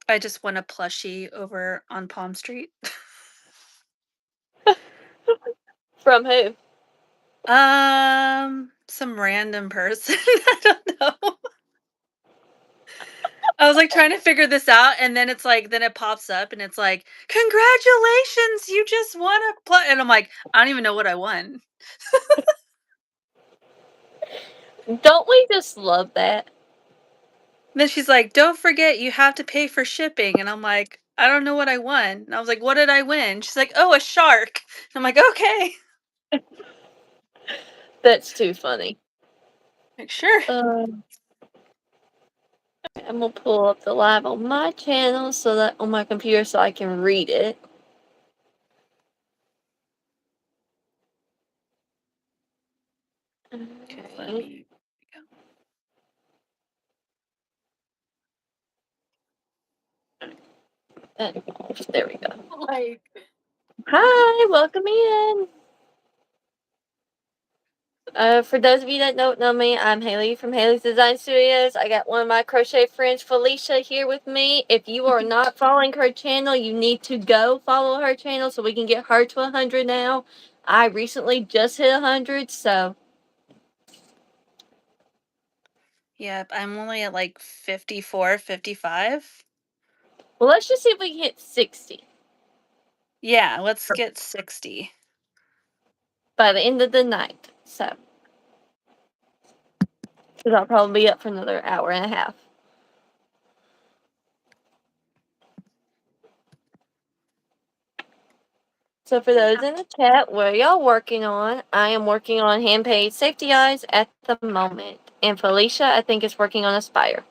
I just won a plushie over on Palm Street. From who? Some random person. I don't know. I was like trying to figure this out, and then it's like, then it pops up, and it's like, "Congratulations, you just won a and I'm like, I don't even know what I won. Don't we just love that? And then she's like, "Don't forget, you have to pay for shipping," and I'm like, I don't know what I won. And I was like, "What did I win?" She's like, "Oh, a shark." I'm like, "Okay." That's too funny. Like, sure. I'm gonna pull up the live on my channel so that on my computer so I can read it. Okay, let Okay. me There we go. go. Like, Hi, welcome in. For those of you that don't know me, I'm Haley from Haley's Design Studios. I got one of my crochet friends, Felicia, here with me. If you are not following her channel, you need to go follow her channel so we can get her to 100 now. I recently just hit 100, so yep, I'm only at like 54, 55. well, let's just see if we can hit 60 Yeah, let's get 60. by the end of the night. So, because I'll probably be up for another hour and a half. So for those in the chat, what are y'all working on? I am working on hand painted safety eyes at the moment. And Felicia, I think, is working on a spire.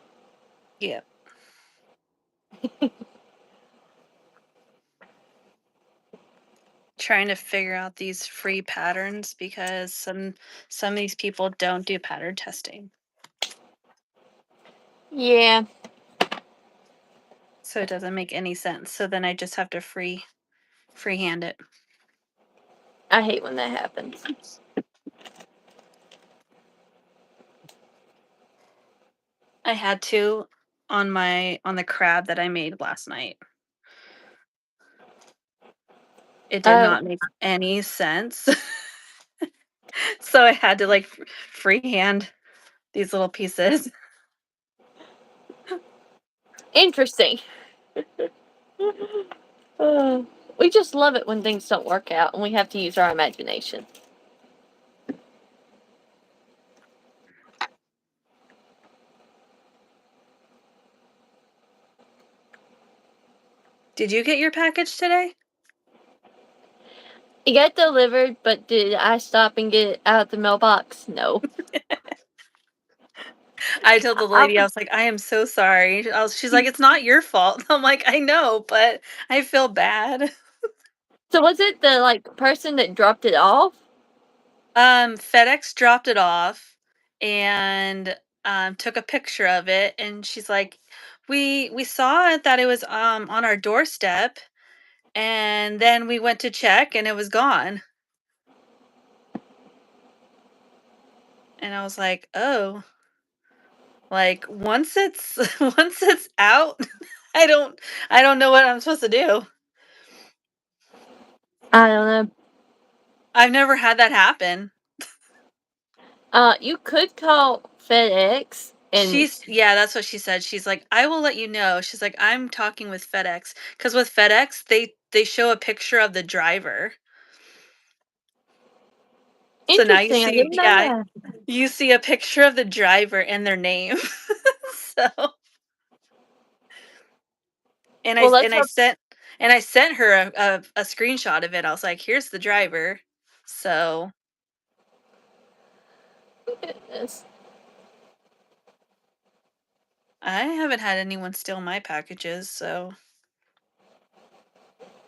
Yep. Trying to figure out these free patterns because some of these people don't do pattern testing. Yeah, So it doesn't make any sense. So then I just have to freehand it. I hate when that happens. I had to on the crab that I made last night. It did Oh, not make any sense. So I had to like freehand these little pieces. interesting. Uh, we just love it when things don't work out and we have to use our imagination. Did you get your package today? It got delivered, but did I stop and get it out of the mailbox? No. I told the I lady, I was like, "I am so sorry." She's like, "It's not your fault." I'm like, "I know, but I feel bad." So was it the person that dropped it off? FedEx dropped it off and took a picture of it, and she's like, "We saw it that it was on our doorstep, and then we went to check and it was gone." And I was like, "Oh, like once it's once it's out, I don't I don't know what I'm supposed to do." I don't know. I've never had that happen. You could call FedEx and Yeah, that's what she said. She's like, "I will let you know." She's like, "I'm talking with FedEx because with FedEx they show a picture of the driver. So now you interesting. I see, didn't know yeah, that. you see a picture of the driver and their name." So, and Well, I let's and I hope. sent and I sent her a screenshot of it. I was like, "Here's the driver." So, Goodness. I haven't had anyone steal my packages, so.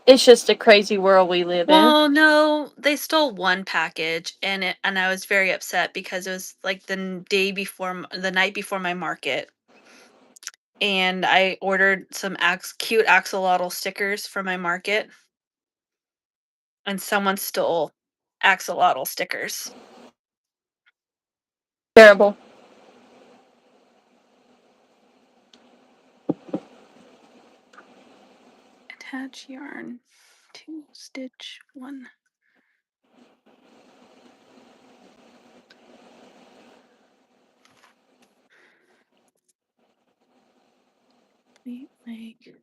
It's just a crazy world we live in. Well, no, they stole one package, and I was very upset because it was like the night before my market, and I ordered some cute axolotl stickers for my market, and someone stole axolotl stickers. Terrible. Patch yarn, 2 stitch 1. Pleat leg,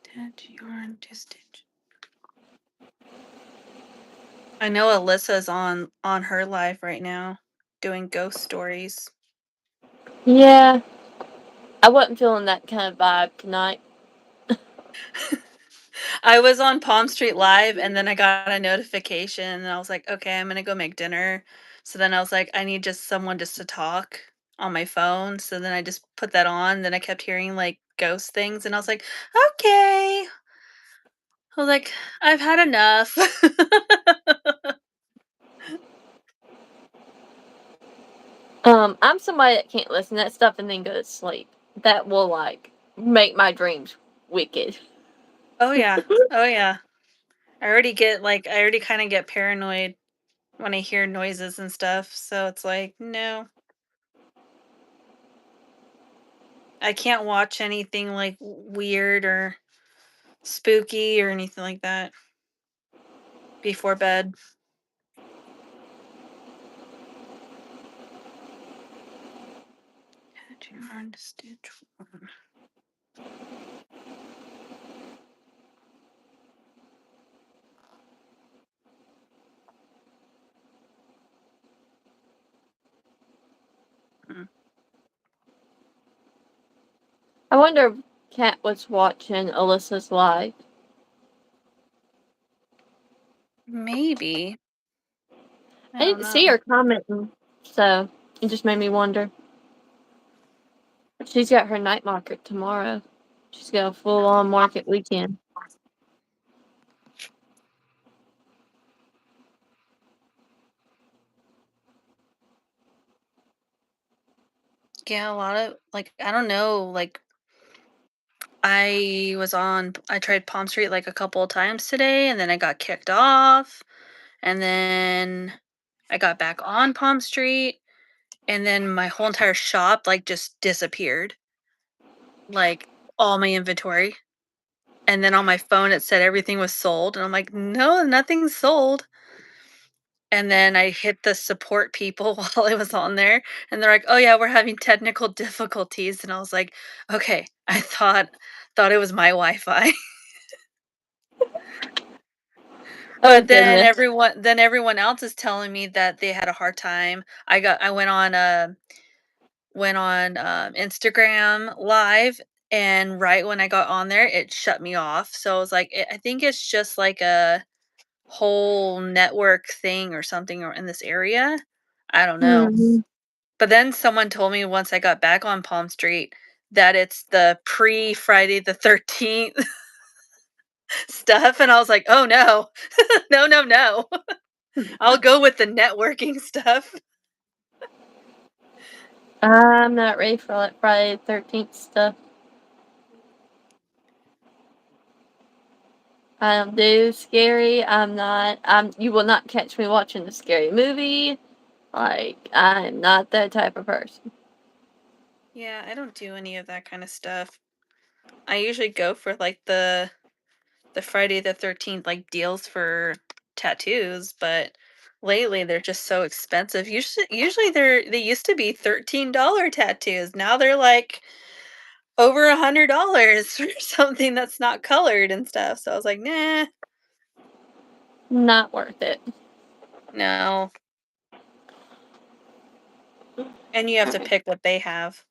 attach yarn, 2 stitch. I know Alyssa's on her live right now doing ghost stories. Yeah, I wasn't feeling that kind of vibe tonight. I was on Palm Street Live and then I got a notification and I was like, "Okay, I'm gonna go make dinner." So then I was like, "I need just someone just to talk on my phone." So then I just put that on, then I kept hearing, like, ghost things and I was like, "Okay." I was like, "I've had enough." I'm somebody that can't listen to that stuff and then go to sleep. That will like make my dreams wicked. Oh, yeah. Oh, yeah. I already kinda get paranoid when I hear noises and stuff, so it's like, "No." I can't watch anything, like, weird or spooky or anything like that before bed. Had you learn to stitch one? Mm, I wonder if Kat was watching Alyssa's live. maybe. I I don't didn't see know. her commenting, so it just made me wonder. She's got her night market tomorrow. She's got a full on market weekend. Yeah, a lot of like, I don't know, like, I tried Palm Street, like, a couple of times today, and then I got kicked off, and then I got back on Palm Street, and then my whole entire shop, like, just disappeared, like, all my inventory, and then on my phone, it said everything was sold, and I'm like, "No, nothing's sold." And then I hit the support people while I was on there, and they're like, "Oh, yeah, we're having technical difficulties," and I was like, "Okay." I thought it was my Wi-Fi. Oh But then goodness. everyone else is telling me that they had a hard time. I went on, Instagram Live, and right when I got on there, it shut me off, so I was like, I think it's just like a whole network thing or something or in this area. I don't know. Hmm. But then someone told me once I got back on Palm Street that it's the pre-Friday the 13th stuff, and I was like, "Oh, no. No, no, no. I'll go with the networking stuff." I'm not ready for that Friday the 13th stuff. I don't do scary. I'm not. You will not catch me watching a scary movie. Like I'm not that type of person. Yeah, I don't do any of that kinda stuff. I usually go for, like, the Friday the 13th, like, deals for tattoos, but lately, they're just so expensive. Usually they used to be $13 tattoos, now they're, like, over $100 for something that's not colored and stuff, so I was like, "Nah, Not worth it. no." And you have to pick what they have.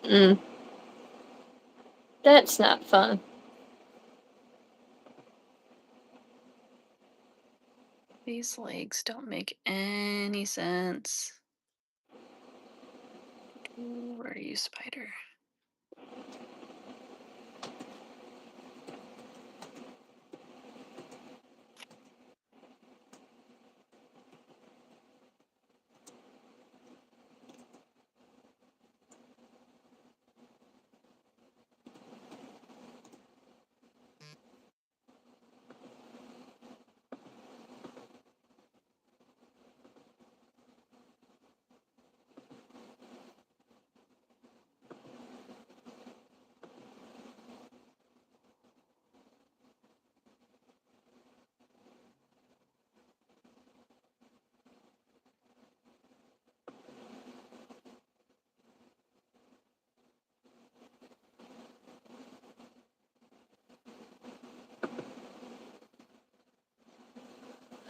Mm, that's not fun. These legs don't make any sense. Where are you, spider?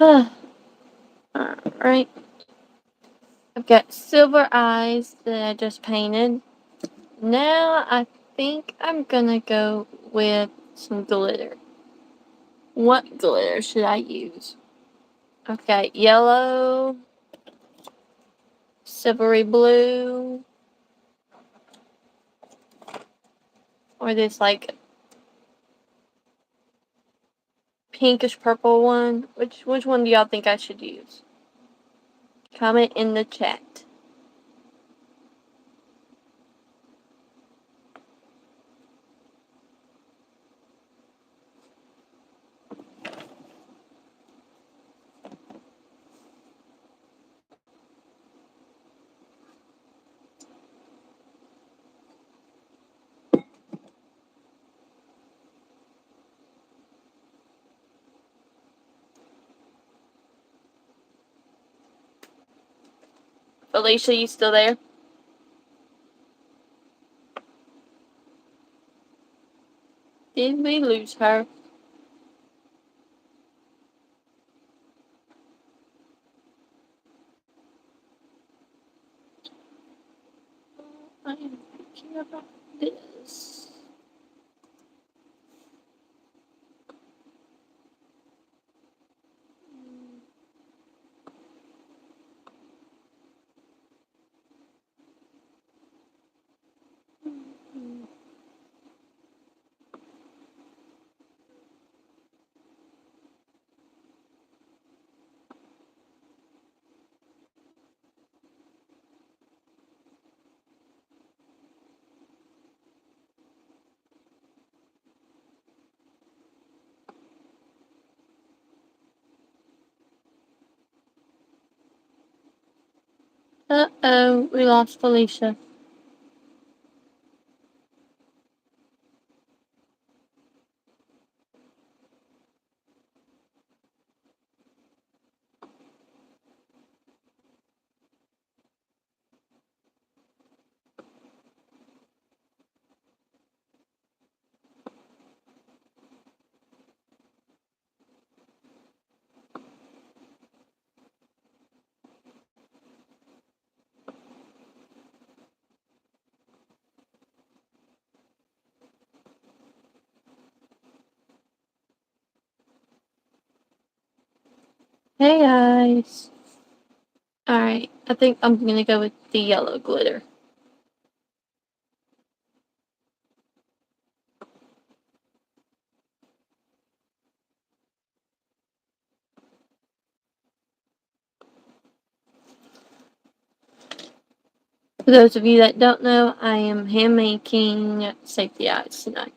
Alright. I've got silver eyes that I just painted. Now I think I'm gonna go with some glitter. What glitter should I use? Okay, yellow, silvery blue, or this like pinkish purple one. Which one do y'all think I should use? Comment in the chat. Felicia, you still there? Did we lose her? I am thinking about this. Uh-oh, we lost Felicia. Hey guys. Alright, I think I'm gonna go with the yellow glitter. For those of you that don't know, I am hand making safety eyes tonight.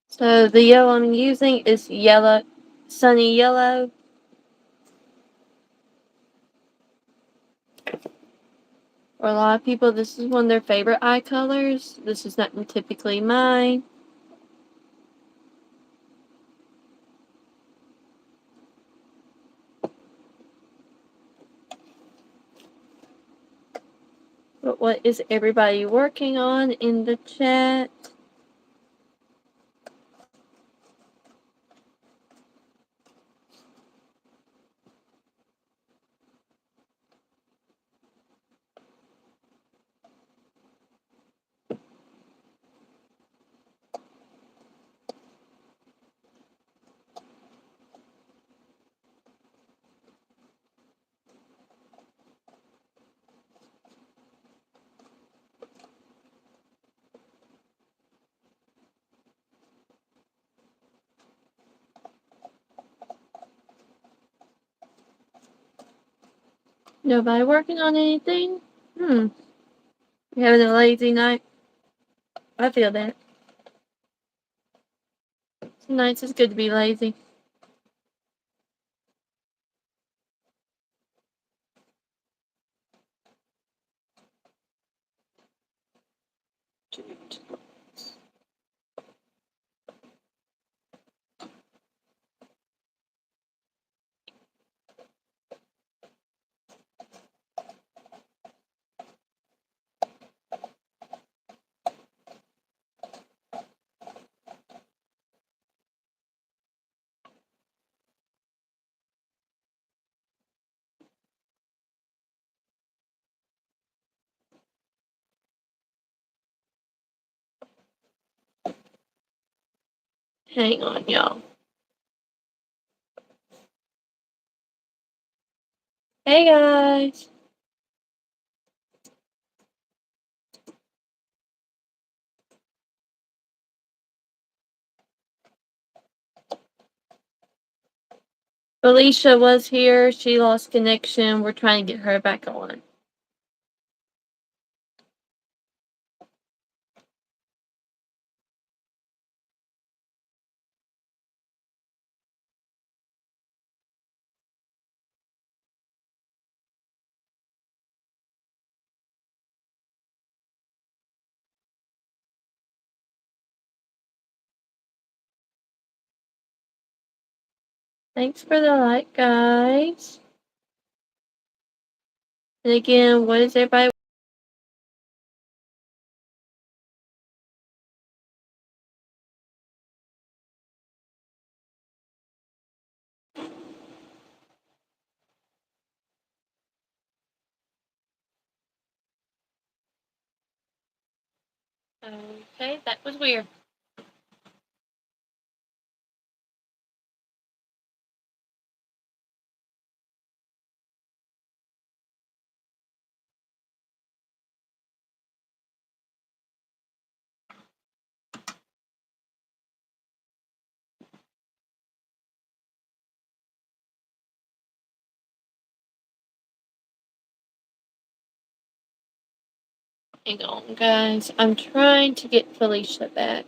So the yellow I'm using is yellow, sunny yellow. For a lot of people, this is one of their favorite eye colors. This is not typically mine. But what is everybody working on in the chat? Nobody working on anything? You having a lazy night? I feel that. Sometimes it's good to be lazy. Hang on, y'all. Hey guys. Felicia was here. She lost connection. We're trying to get her back on. Thanks for the like, guys. And again, what is everybody? Okay, that was weird. Hang on, guys. I'm trying to get Felicia back.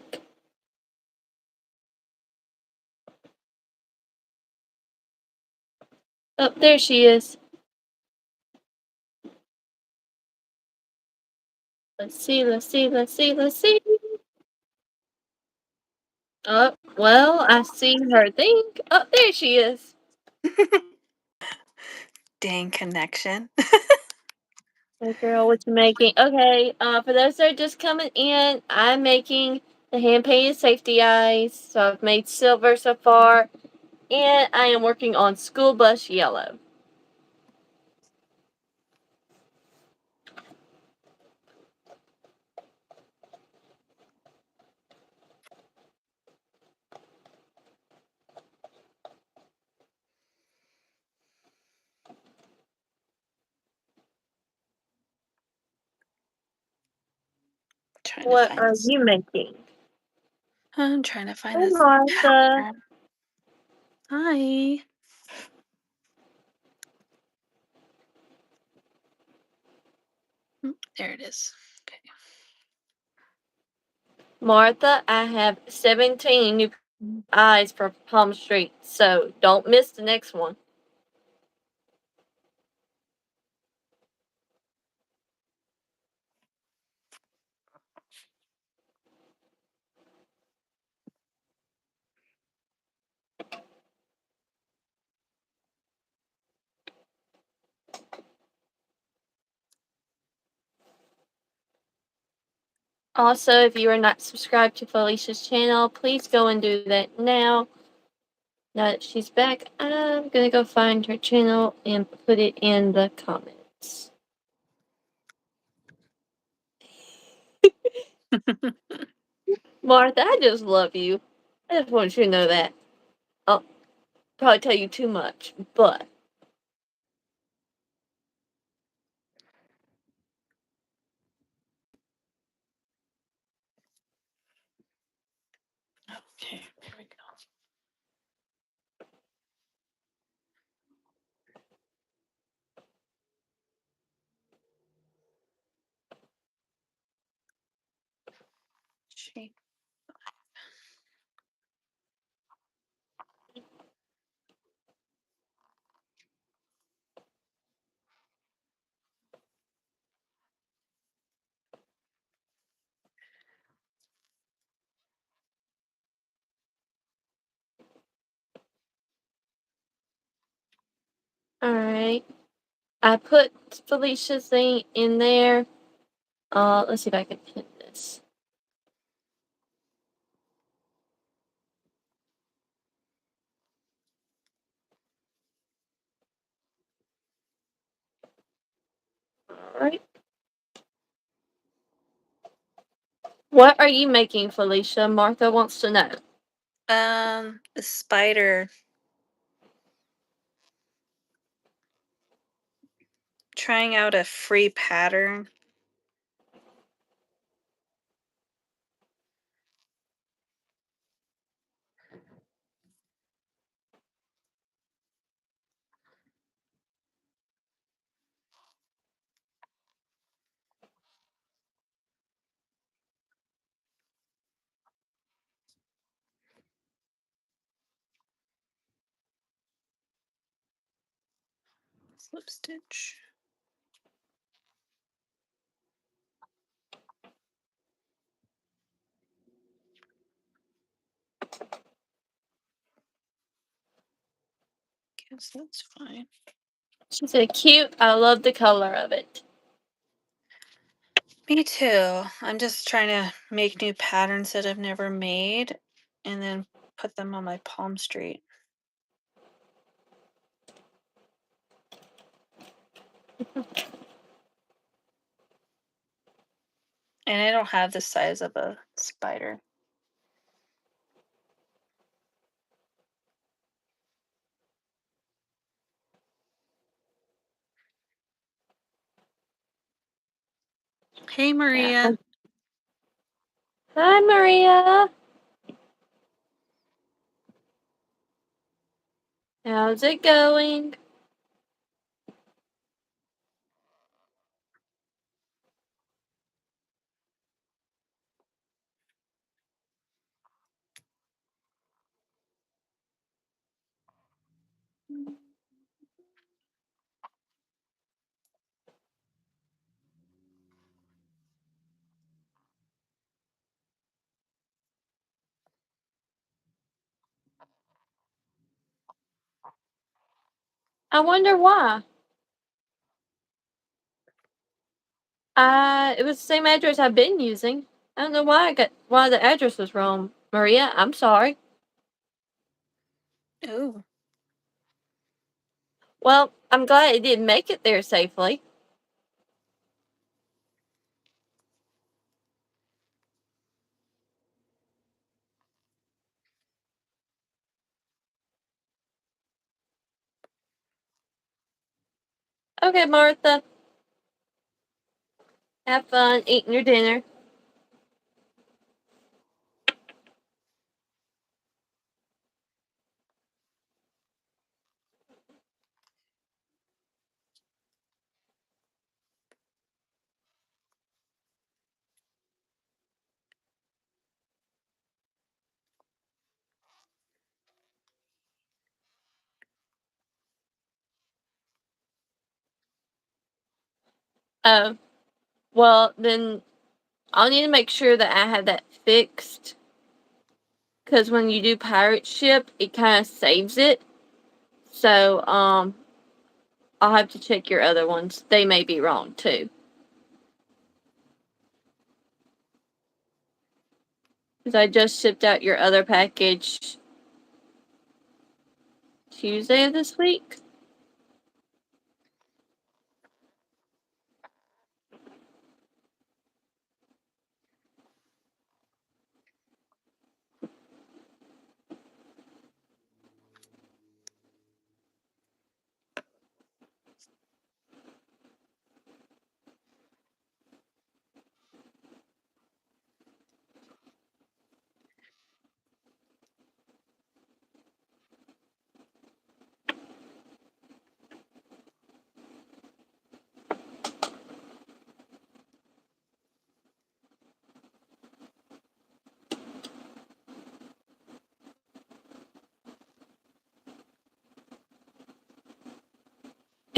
Oh, there she is. Let's see, let's see, let's see, let's see. Oh, well, I see her thing. Oh, there she is. Dang connection. Hey girl, what you making? Okay, for those that are just coming in, I'm making the hand painted safety eyes. So I've made silver so far, and I am working on school bus yellow. Trying to What find are this. you making? I'm trying to find Hey this. Martha. Hi. There it is. Okay. Martha, I have 17 new eyes for Palm Street, so don't miss the next one. Also, if you are not subscribed to Felicia's channel, please go and do that now. Now that she's back, I'm gonna go find her channel and put it in the comments. Martha, I just love you. I just want you to know that. I'll probably tell you too much, but Okay, there we go. Shape. All right. I put Felicia's thing in there. Let's see if I can pin this. All right. What are you making, Felicia? Martha wants to know. A spider. Trying out a free pattern. Slip stitch. Guess that's fine. She said, cute. I love the color of it. Me too. I'm just trying to make new patterns that I've never made and then put them on my palm street. And I don't have the size of a spider. Hey, Maria. Hi, Maria. How's it going? I wonder why. It was the same address I've been using. I don't know why the address was wrong. Maria, I'm sorry. Ooh. Well, I'm glad it did make it there safely. Okay, Martha. Have fun eating your dinner. Oh, well, then I'll need to make sure that I have that fixed. Because when you do pirate ship, it kind of saves it. So, I'll have to check your other ones. They may be wrong too. Because I just shipped out your other package Tuesday of this week.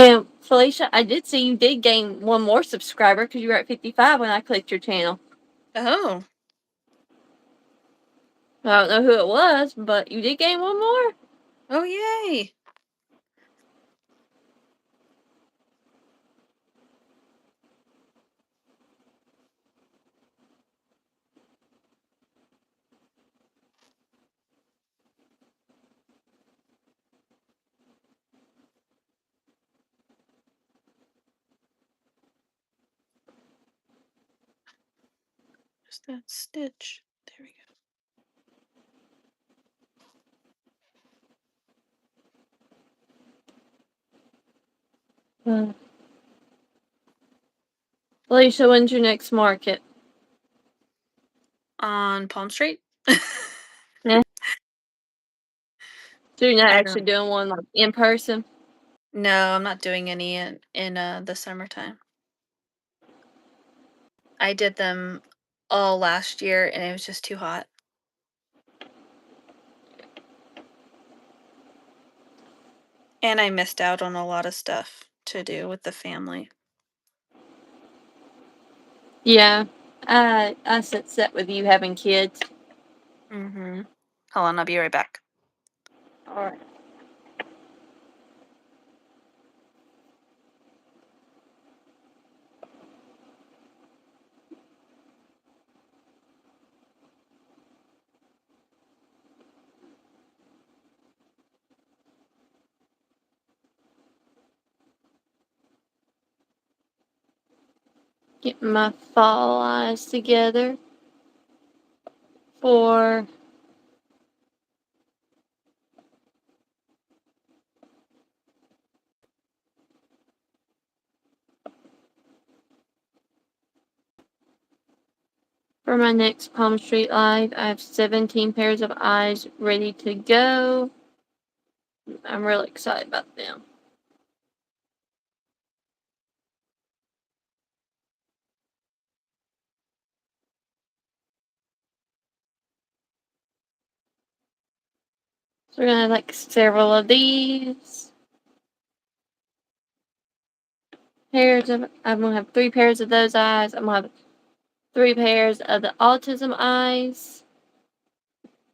And Felicia, I did see you did gain one more subscriber because you were at 55 when I clicked your channel. Oh. I don't know who it was, but you did gain one more. Oh, yay. Just that stitch. There we go. Hmm. Felicia, when's your next market? On Palm Street? Yeah. So you're not I actually don't. doing one like in person? No, I'm not doing any in the summertime. I did them all last year and it was just too hot. And I missed out on a lot of stuff to do with the family. Yeah. I sit set with you having kids. Mhm. Hold on, I'll be right back. All right. Get my fall eyes together for my next Palm Street Live. I have 17 pairs of eyes ready to go. I'm really excited about them. So we're gonna have like several of these pairs of. I'm gonna have 3 pairs of those eyes. I'm gonna have 3 pairs of the autism eyes.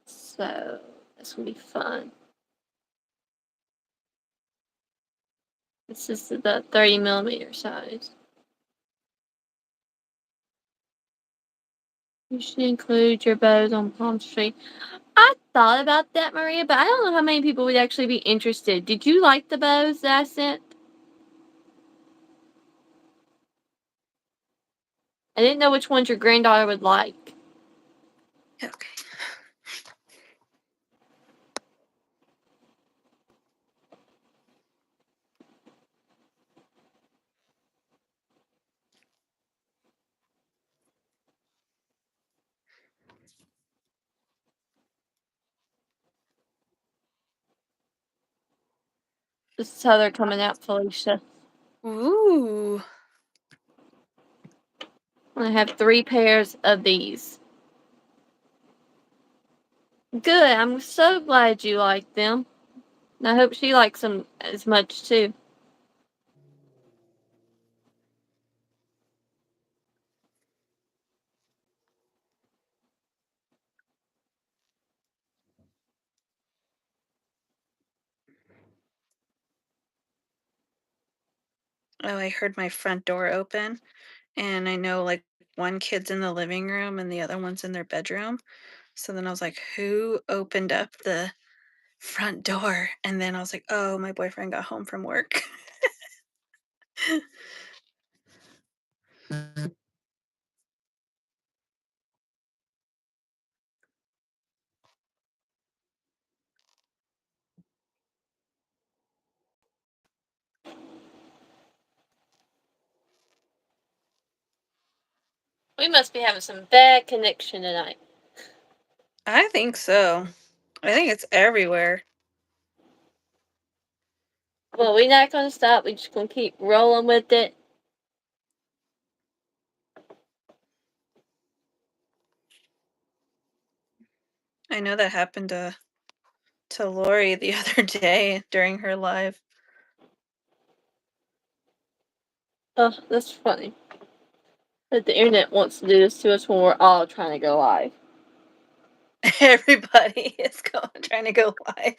So that's gonna be fun. This is the 30mm size. You should include your bows on Palm Street. I thought about that, Maria, but I don't know how many people would actually be interested. Did you like the bows that I sent? I didn't know which ones your granddaughter would like. Okay. This is how they're coming out, Felicia. Ooh. I have 3 pairs of these. Good. I'm so glad you like them. And I hope she likes them as much too. Oh, I heard my front door open and I know like one kid's in the living room and the other one's in their bedroom. So then I was like, who opened up the front door? And then I was like, oh, my boyfriend got home from work. We must be having some bad connection tonight. I think so. I think it's everywhere. Well, we're not going to stop. We're just going to keep rolling with it. I know that happened to Lori the other day during her live. Oh, that's funny. That the internet wants to do this to us when we're all trying to go live. Everybody is trying to go live.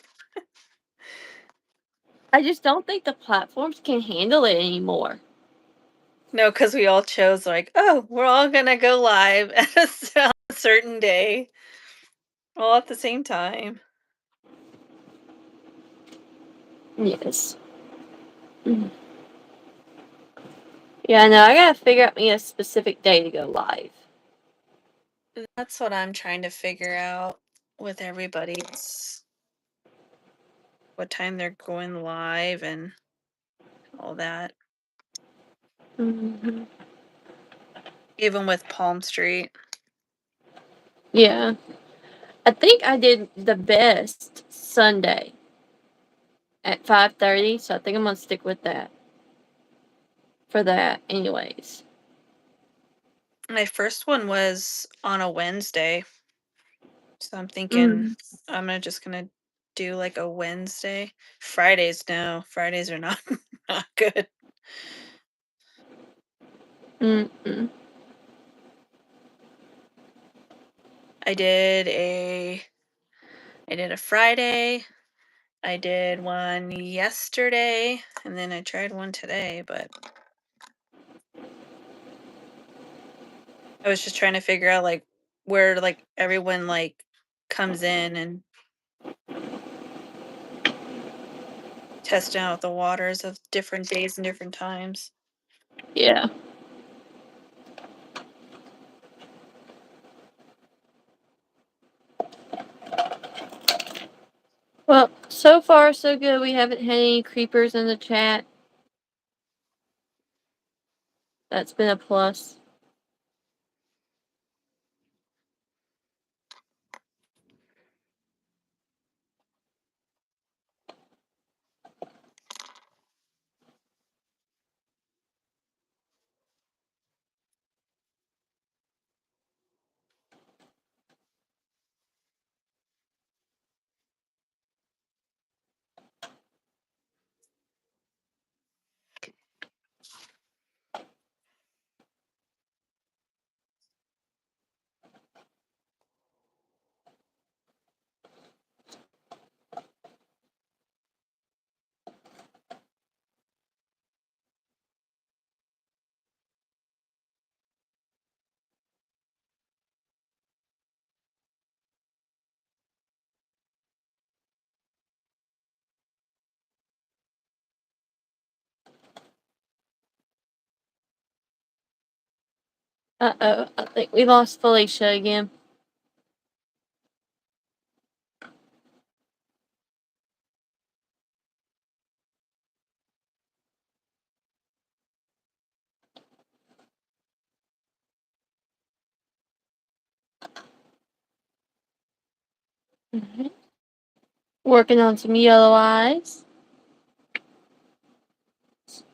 I just don't think the platforms can handle it anymore. No, because we all chose like, oh, we're all gonna go live at a certain day, all at the same time. Yes. Mm. Yeah, no, I gotta figure out me a specific day to go live. That's what I'm trying to figure out with everybody. It's what time they're going live and all that. Hmm. Even with Palm Street. Yeah. I think I did the best Sunday at 5:30, so I think I'm gonna stick with that. For that, anyways. My first one was on a Wednesday. So I'm thinking Mm. just gonna do like a Wednesday. Fridays, no. Fridays are not not good. Mm-mm. I did a I did a Friday. I did one yesterday, and then I tried one today, but I was just trying to figure out like where like everyone like comes in and testing out the waters of different days and different times. Yeah. Well, so far so good. We haven't had any creepers in the chat. That's been a plus. Uh-oh, I think we lost Felicia again. Mhm. Working on some yellow eyes.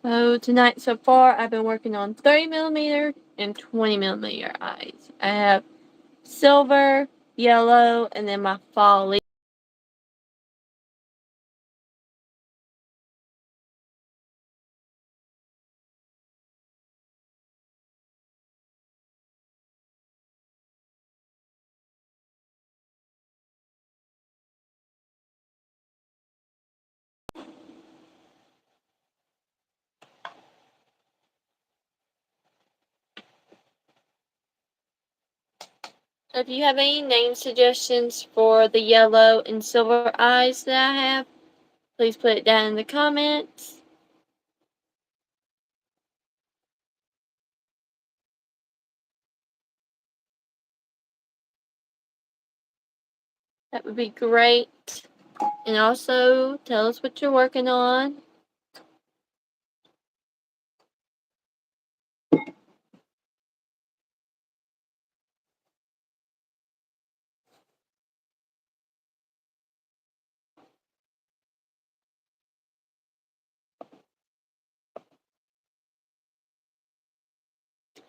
So tonight so far I've been working on 30mm and 20mm eyes. I have silver, yellow, and then my fall leaf. So if you have any name suggestions for the yellow and silver eyes that I have, please put it down in the comments. That would be great. And also tell us what you're working on.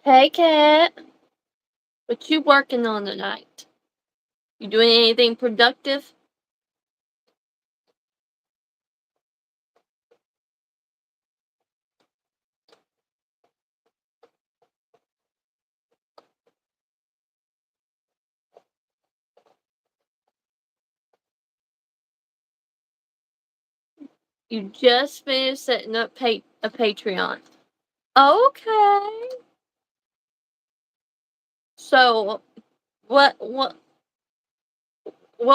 Hey Kat, what you working on tonight? You doing anything productive? You just finished setting up a Patreon. Okay. So what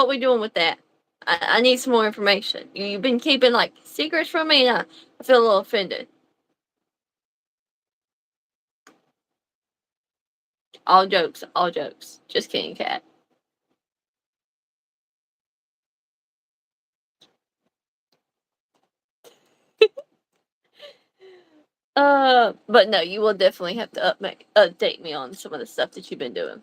we doing with that? I need some more information. You've been keeping like secrets from me, and I feel a little offended. All jokes, all jokes. Just kidding, Cat. But no, you will definitely have to update me on some of the stuff that you've been doing.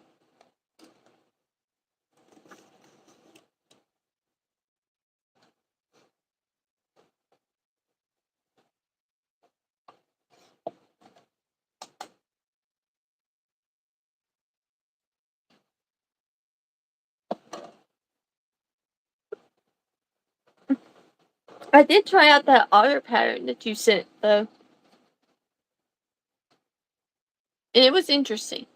I did try out that otter pattern that you sent though, and it was interesting.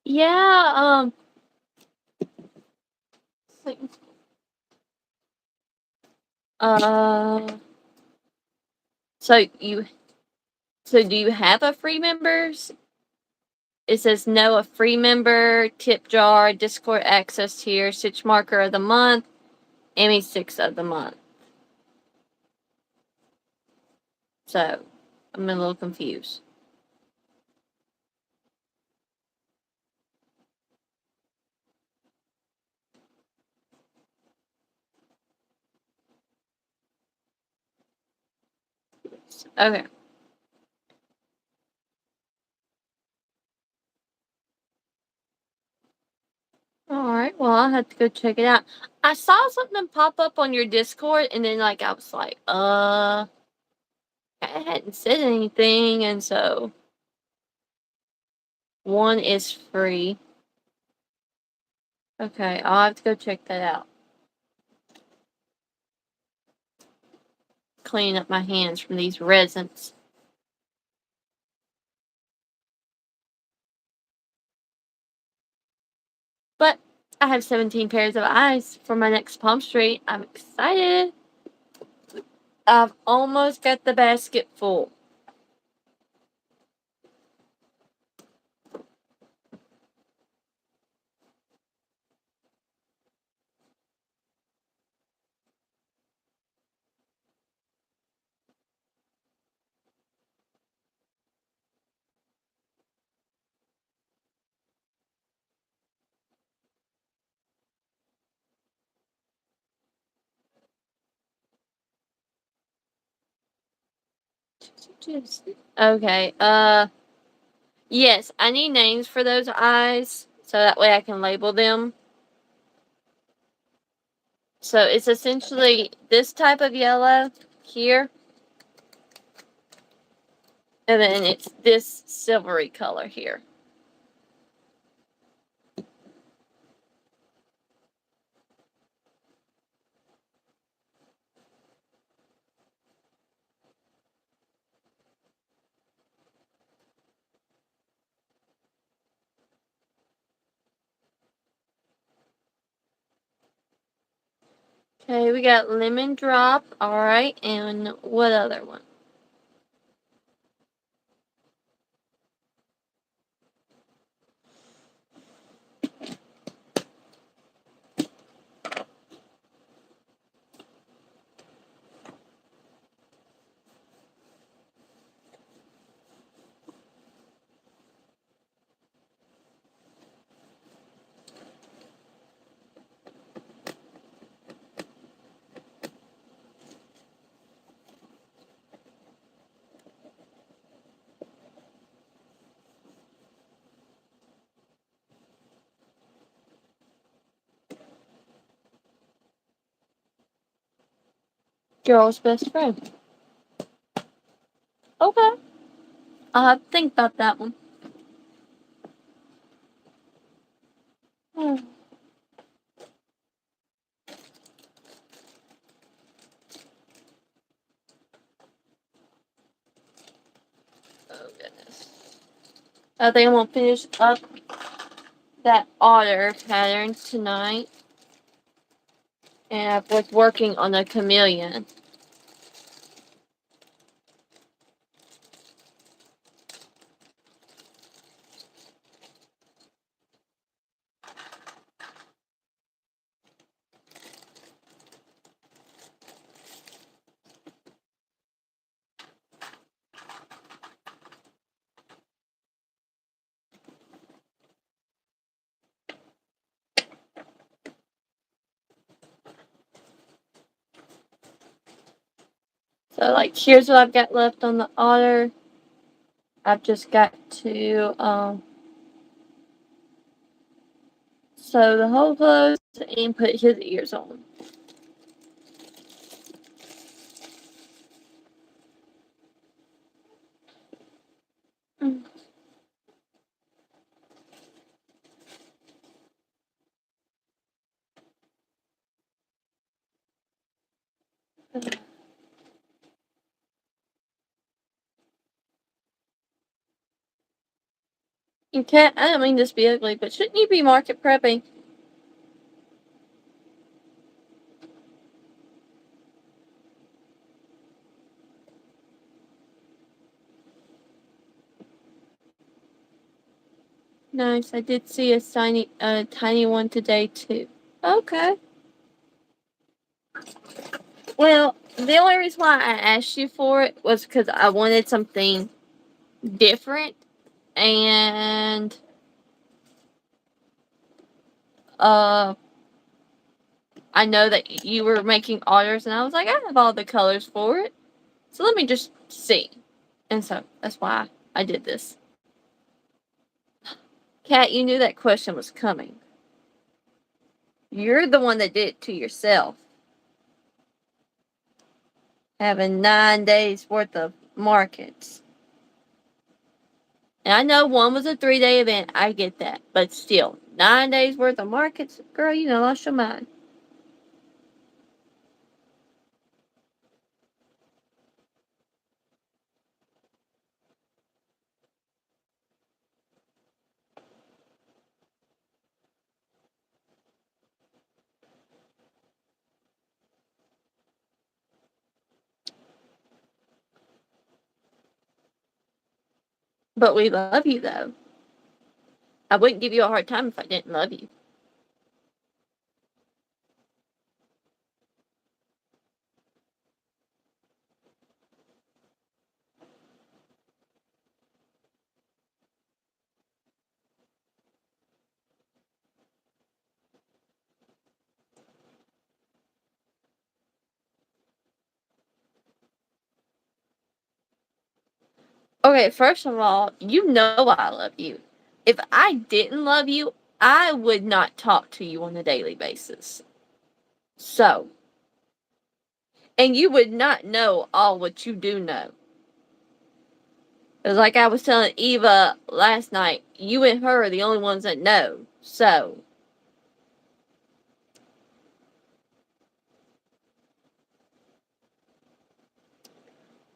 Yeah, uh, so you, so do you have a free members? It says no, a free member, tip jar, Discord access tier, Stitch marker of the month, Emmy 6 of the month. So, I'm a little confused. Okay. Alright, well, I'll have to go check it out. I saw something pop up on your Discord, and then, like, I was like, I hadn't said anything, and so one is free. Okay, I'll have to go check that out. Clean up my hands from these resins. But I have 17 pairs of eyes for my next Palm Street. I'm excited. I've almost got the basket full. Okay, yes, I need names for those eyes so that way I can label them. So it's essentially this type of yellow here, and then it's this silvery color here. Okay, we got lemon drop. All right, and what other one? Girl's best friend. Okay, I'll have to think about that one. Oh goodness. I think I'm gonna finish up that otter pattern tonight. And I was working on a chameleon. So like here's what I've got left on the otter. I've just got to sew the hole closed and put his ears on. You can't, I don't mean this to be ugly, but shouldn't you be market prepping? Nice, I did see a tiny one today too. Okay. Well, the only reason why I asked you for it was because I wanted something different, and uh, I know that you were making otters, and I was like, I have all the colors for it, so let me just see. And so that's why I did this. Kat, you knew that question was coming. You're the one that did it to yourself. Having 9 days worth of markets. And I know one was a 3-day event, I get that. But still, 9 days worth of markets, girl, you know, lost your mind. But we love you, though. I wouldn't give you a hard time if I didn't love you. Okay, first of all, you know I love you. If I didn't love you, I would not talk to you on a daily basis. So, and you would not know all what you do know. It's like I was telling Eva last night, you and her are the only ones that know. So,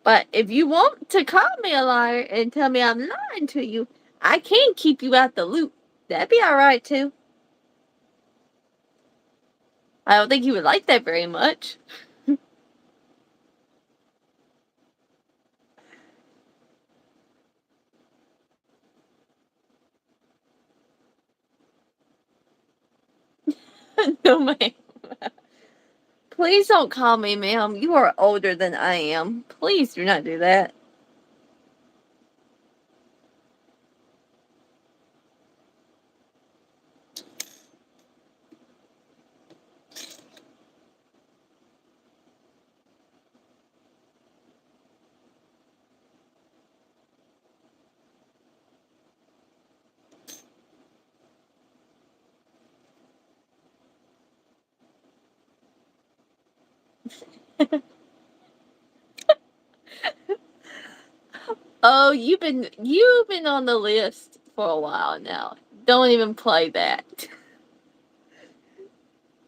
but if you want to call me a liar and tell me I'm lying to you, I can keep you out the loop. That'd be alright too. I don't think you would like that very much. No, ma'am. Please don't call me ma'am. You are older than I am. Please do not do that. Oh, you've been on the list for a while now. Don't even play that.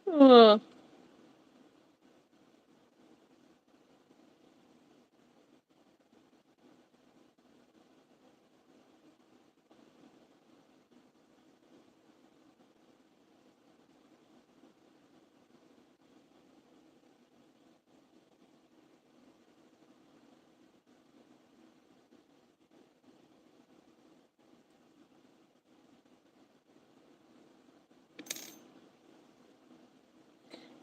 Ugh.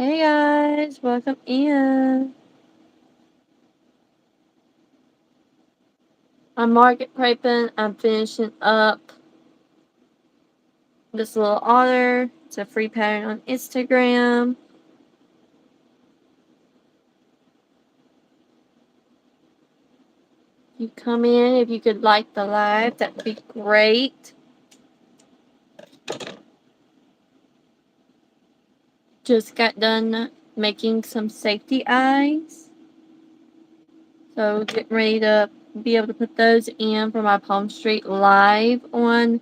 Hey guys, welcome in. I'm market prepping. I'm finishing up this little otter. It's a free pattern on Instagram. You come in, if you could like the live, that would be great. Just got done making some safety eyes. So getting ready to be able to put those in for my Palm Street live on. I think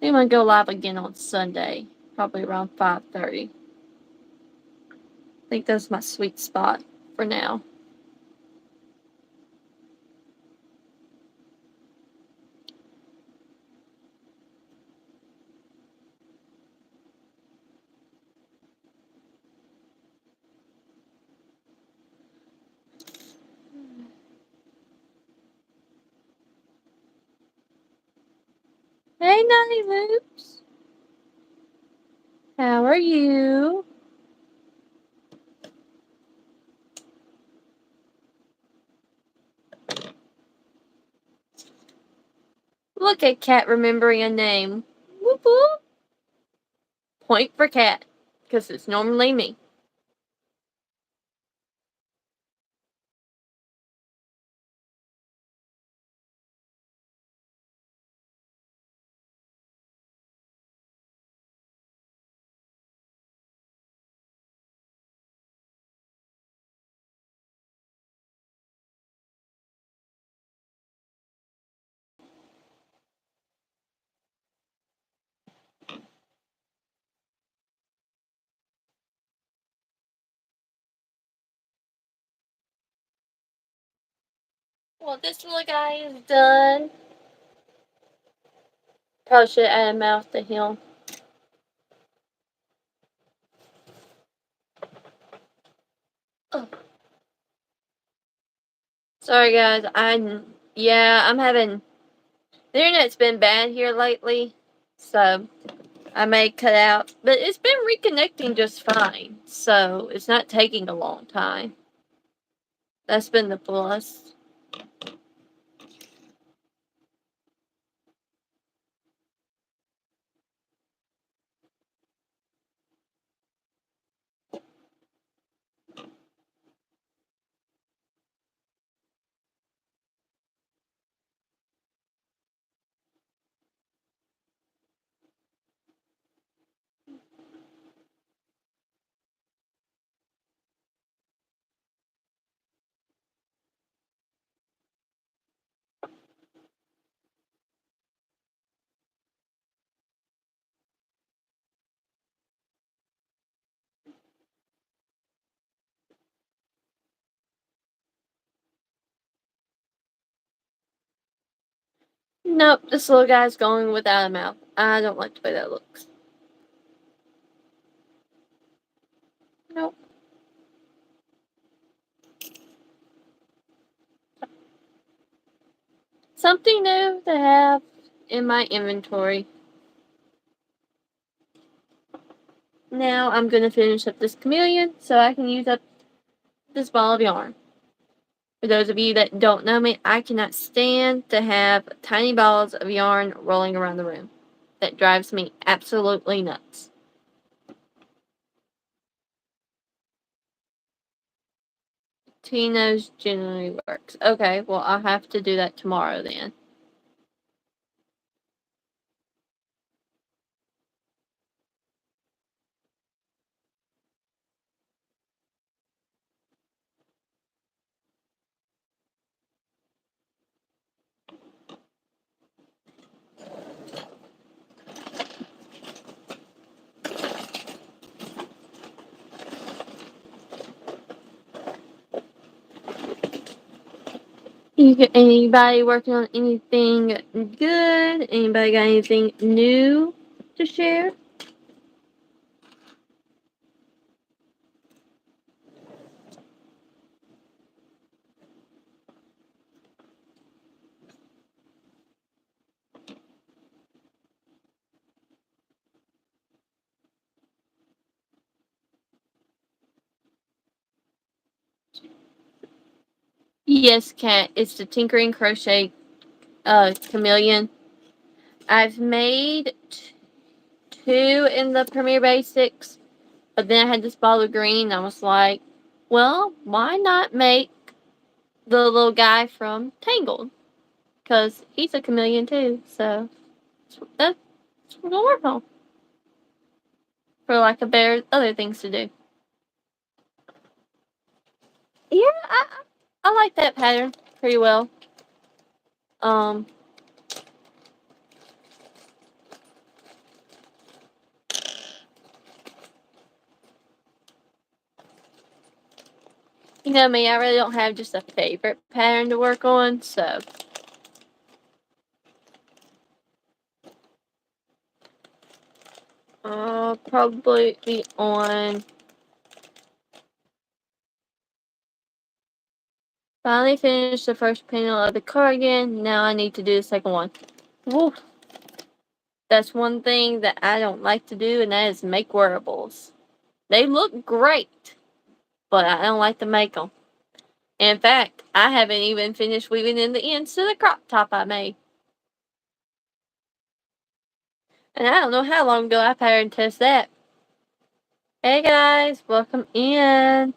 I'm gonna go live again on Sunday, probably around 5:30. I think that's my sweet spot for now. Hey, Nutty Loops. How are you? Look at Cat remembering a name. Whoop whoop. Point for Cat, because it's normally me. Well, this little guy is done. Probably should add a mouth to him. Oh. Sorry guys, I'm having, the internet's been bad here lately, so I may cut out, but it's been reconnecting just fine, so it's not taking a long time. That's been the plus. Nope, this little guy's going without a mouth. I don't like the way that looks. Nope. Something new to have in my inventory. Now I'm going to finish up this chameleon so I can use up this ball of yarn. For those of you that don't know me, I cannot stand to have tiny balls of yarn rolling around the room. That drives me absolutely nuts. Tino's generally works. Okay, well, I'll have to do that tomorrow then. Anybody working on anything good? Anybody got anything new to share? Yes, Kat. It's the Tinkering Crochet Chameleon. I've made two in the Premier Basics, but then I had this ball of green. I was like, well, why not make the little guy from Tangled? Because he's a chameleon too. So that's what we're gonna work on for like a better other things to do. Yeah, I like that pattern pretty well. Um, you know me, I really don't have just a favorite pattern to work on, so I'll probably be on. Finally finished the first panel of the cardigan. Now I need to do the second one. Woo! That's one thing that I don't like to do, and that is make wearables. They look great, but I don't like to make them. In fact, I haven't even finished weaving in the ends to the crop top I made. And I don't know how long ago I pattern test that. Hey guys, welcome in.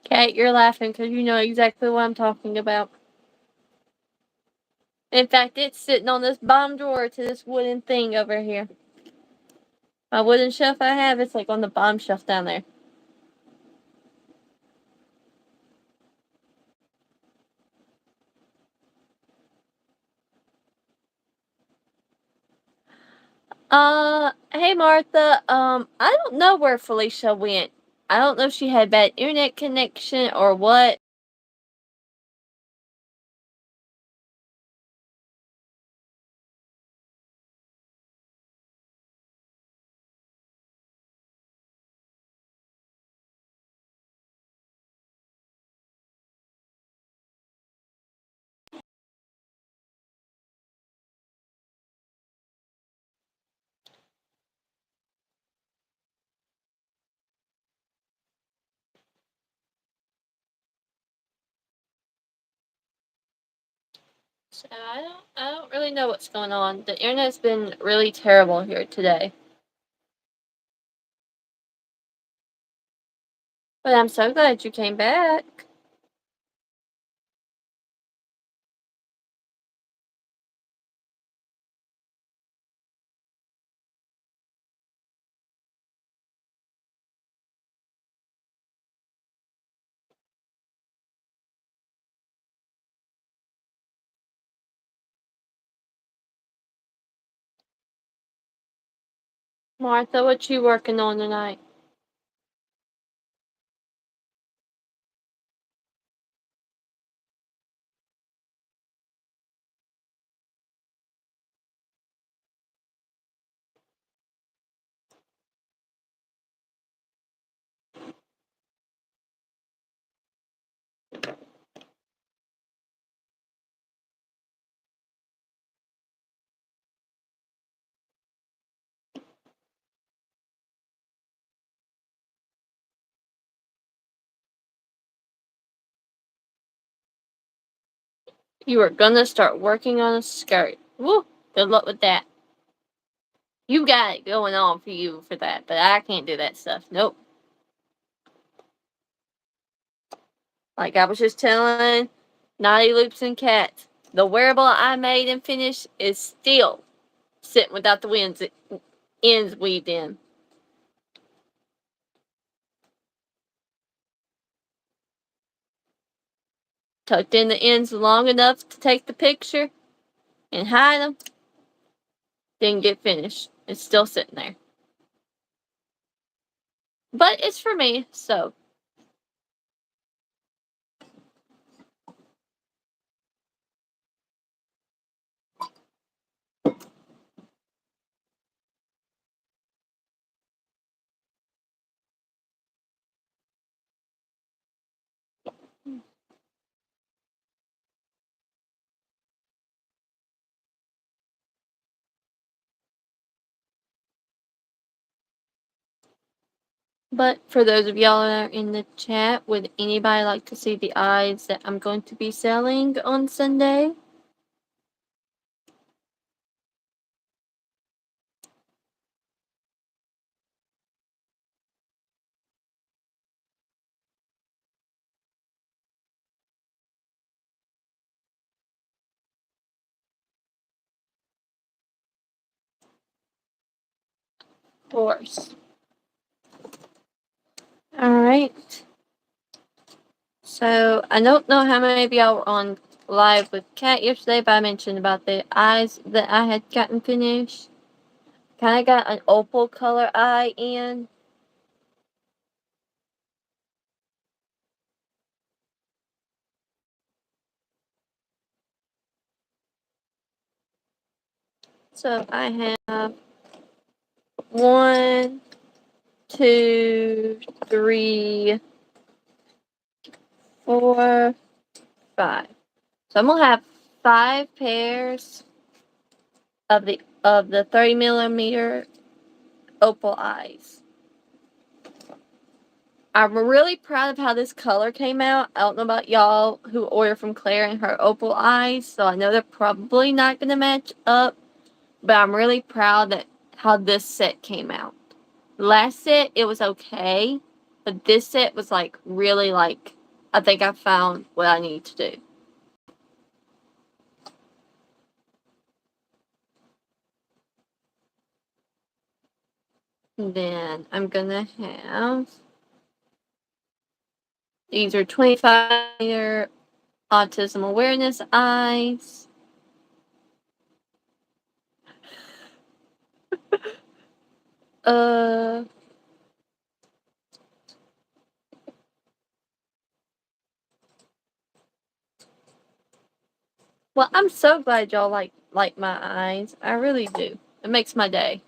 Kate, you're laughing because you know exactly what I'm talking about. In fact, it's sitting on this bottom drawer to this wooden thing over here. My wooden shelf I have, it's like on the bottom shelf down there. Hey Martha, I don't know where Felicia went. I don't know if she had bad internet connection or what. So I don't really know what's going on. The internet's been really terrible here today. But I'm so glad you came back. Martha, what you working on tonight? You are gonna start working on a skirt. Woo! Good luck with that. You got it going on for you for that, but I can't do that stuff. Nope. Like I was just telling Naughty Loops and Cats, the wearable I made and finished is still sitting without the ends weaved in. Tucked in the ends long enough to take the picture and hide them. Didn't get finished. It's still sitting there. But it's for me, so. But for those of y'all that are in the chat, would anybody like to see the eyes that I'm going to be selling on Sunday? Of course. Alright. So, I don't know how many of y'all were on live with Kat yesterday, but I mentioned about the eyes that I had gotten finished. Kinda got an opal color eye in. So, I have 1, 2, 3, 4, 5. So I'm gonna have 5 pairs of the 30mm opal eyes. I'm really proud of how this color came out. I don't know about y'all who order from Claire and her opal eyes, so I know they're probably not gonna match up, but I'm really proud that how this set came out. Last set it was okay, but this set was like really like I think I found what I need to do. And then I'm gonna have these are 25mm autism awareness eyes. Well, I'm so glad y'all like my eyes. I really do. It makes my day.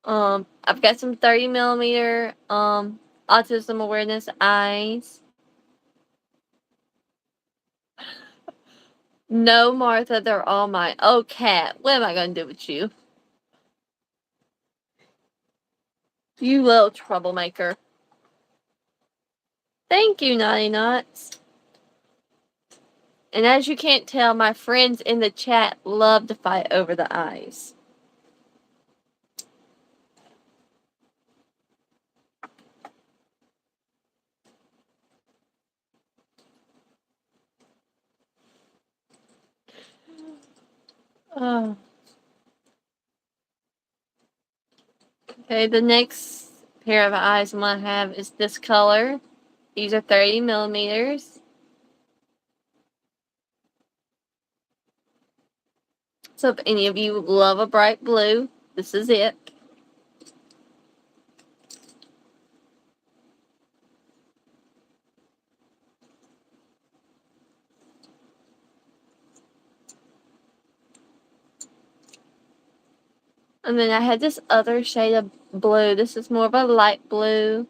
I've got some 30mm autism awareness eyes. No, Martha, they're all mine. Oh, Cat, what am I gonna do with you? You little troublemaker. Thank you, Naughty Nuts. And as you can't tell, my friends in the chat love to fight over the eyes. Oh. Okay, the next pair of eyes I'm gonna have is this color. These are 30mm. So if any of you love a bright blue, this is it. And then I had this other shade of blue. This is more of a light blue.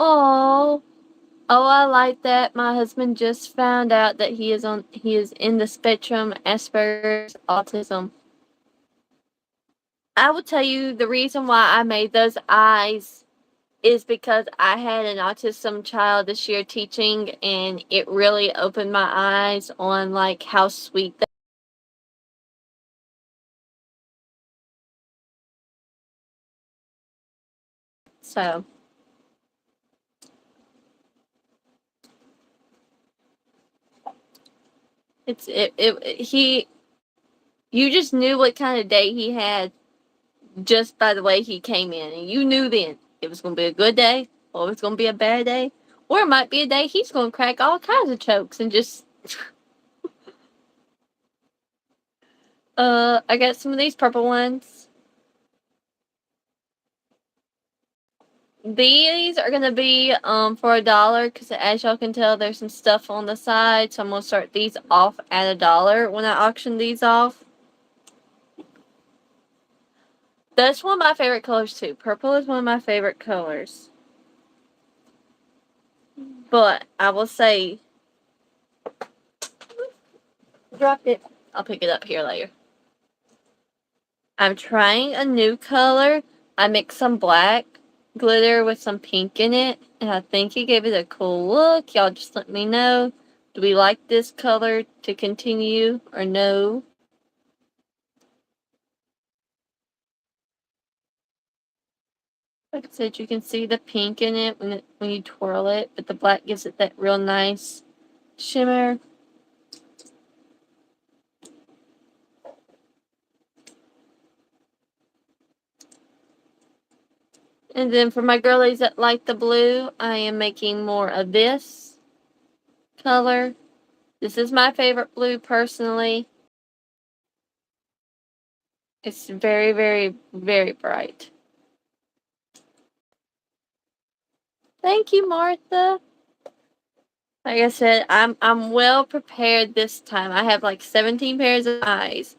Oh, I like that. My husband just found out that he is in the spectrum Asperger's autism. I will tell you the reason why I made those eyes is because I had an autism child this year teaching, and it really opened my eyes on like how sweet that. So you just knew what kind of day he had just by the way he came in, and you knew then it was going to be a good day or it was going to be a bad day, or it might be a day he's going to crack all kinds of chokes and just I got some of these purple ones. These are gonna be for $1 because as y'all can tell there's some stuff on the side, so I'm gonna start these off at $1 when I auction these off. That's one of my favorite colors too. Purple is one of my favorite colors. But I will say, drop it. I'll pick it up here later. I'm trying a new color. I mixed some black glitter with some pink in it, and I think it gave it a cool look. Y'all just let me know. Do we like this color to continue or no? Like I said, you can see the pink in it when you twirl it, but the black gives it that real nice shimmer. And then for my girlies that like the blue, I am making more of this color. This is my favorite blue personally. It's very, very, very bright. Thank you, Martha. Like I said, I'm well prepared this time. I have like 17 pairs of eyes.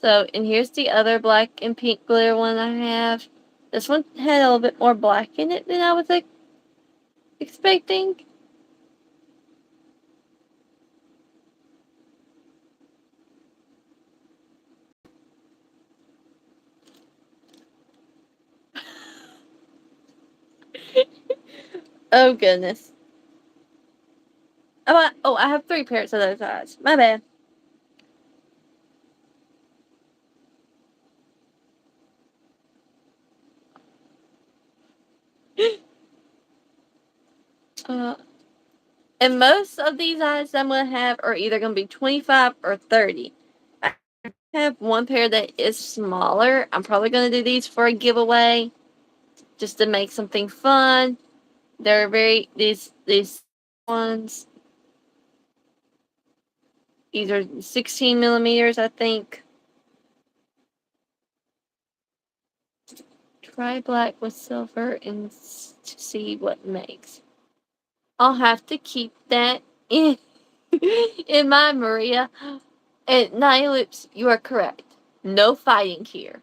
So, and here's the other black and pink glitter one I have. This one had a little bit more black in it than I was expecting. Oh goodness. Oh, I have 3 pairs of those eyes. My bad. And most of these eyes I'm going to have are either going to be 25 or 30. I have one pair that is smaller. I'm probably going to do these for a giveaway just to make something fun. They're these ones. These are 16 millimeters, I think. Try black with silver and to see what makes. I'll have to keep that in in mind, Maria. And Nine Loops, you are correct. No fighting here.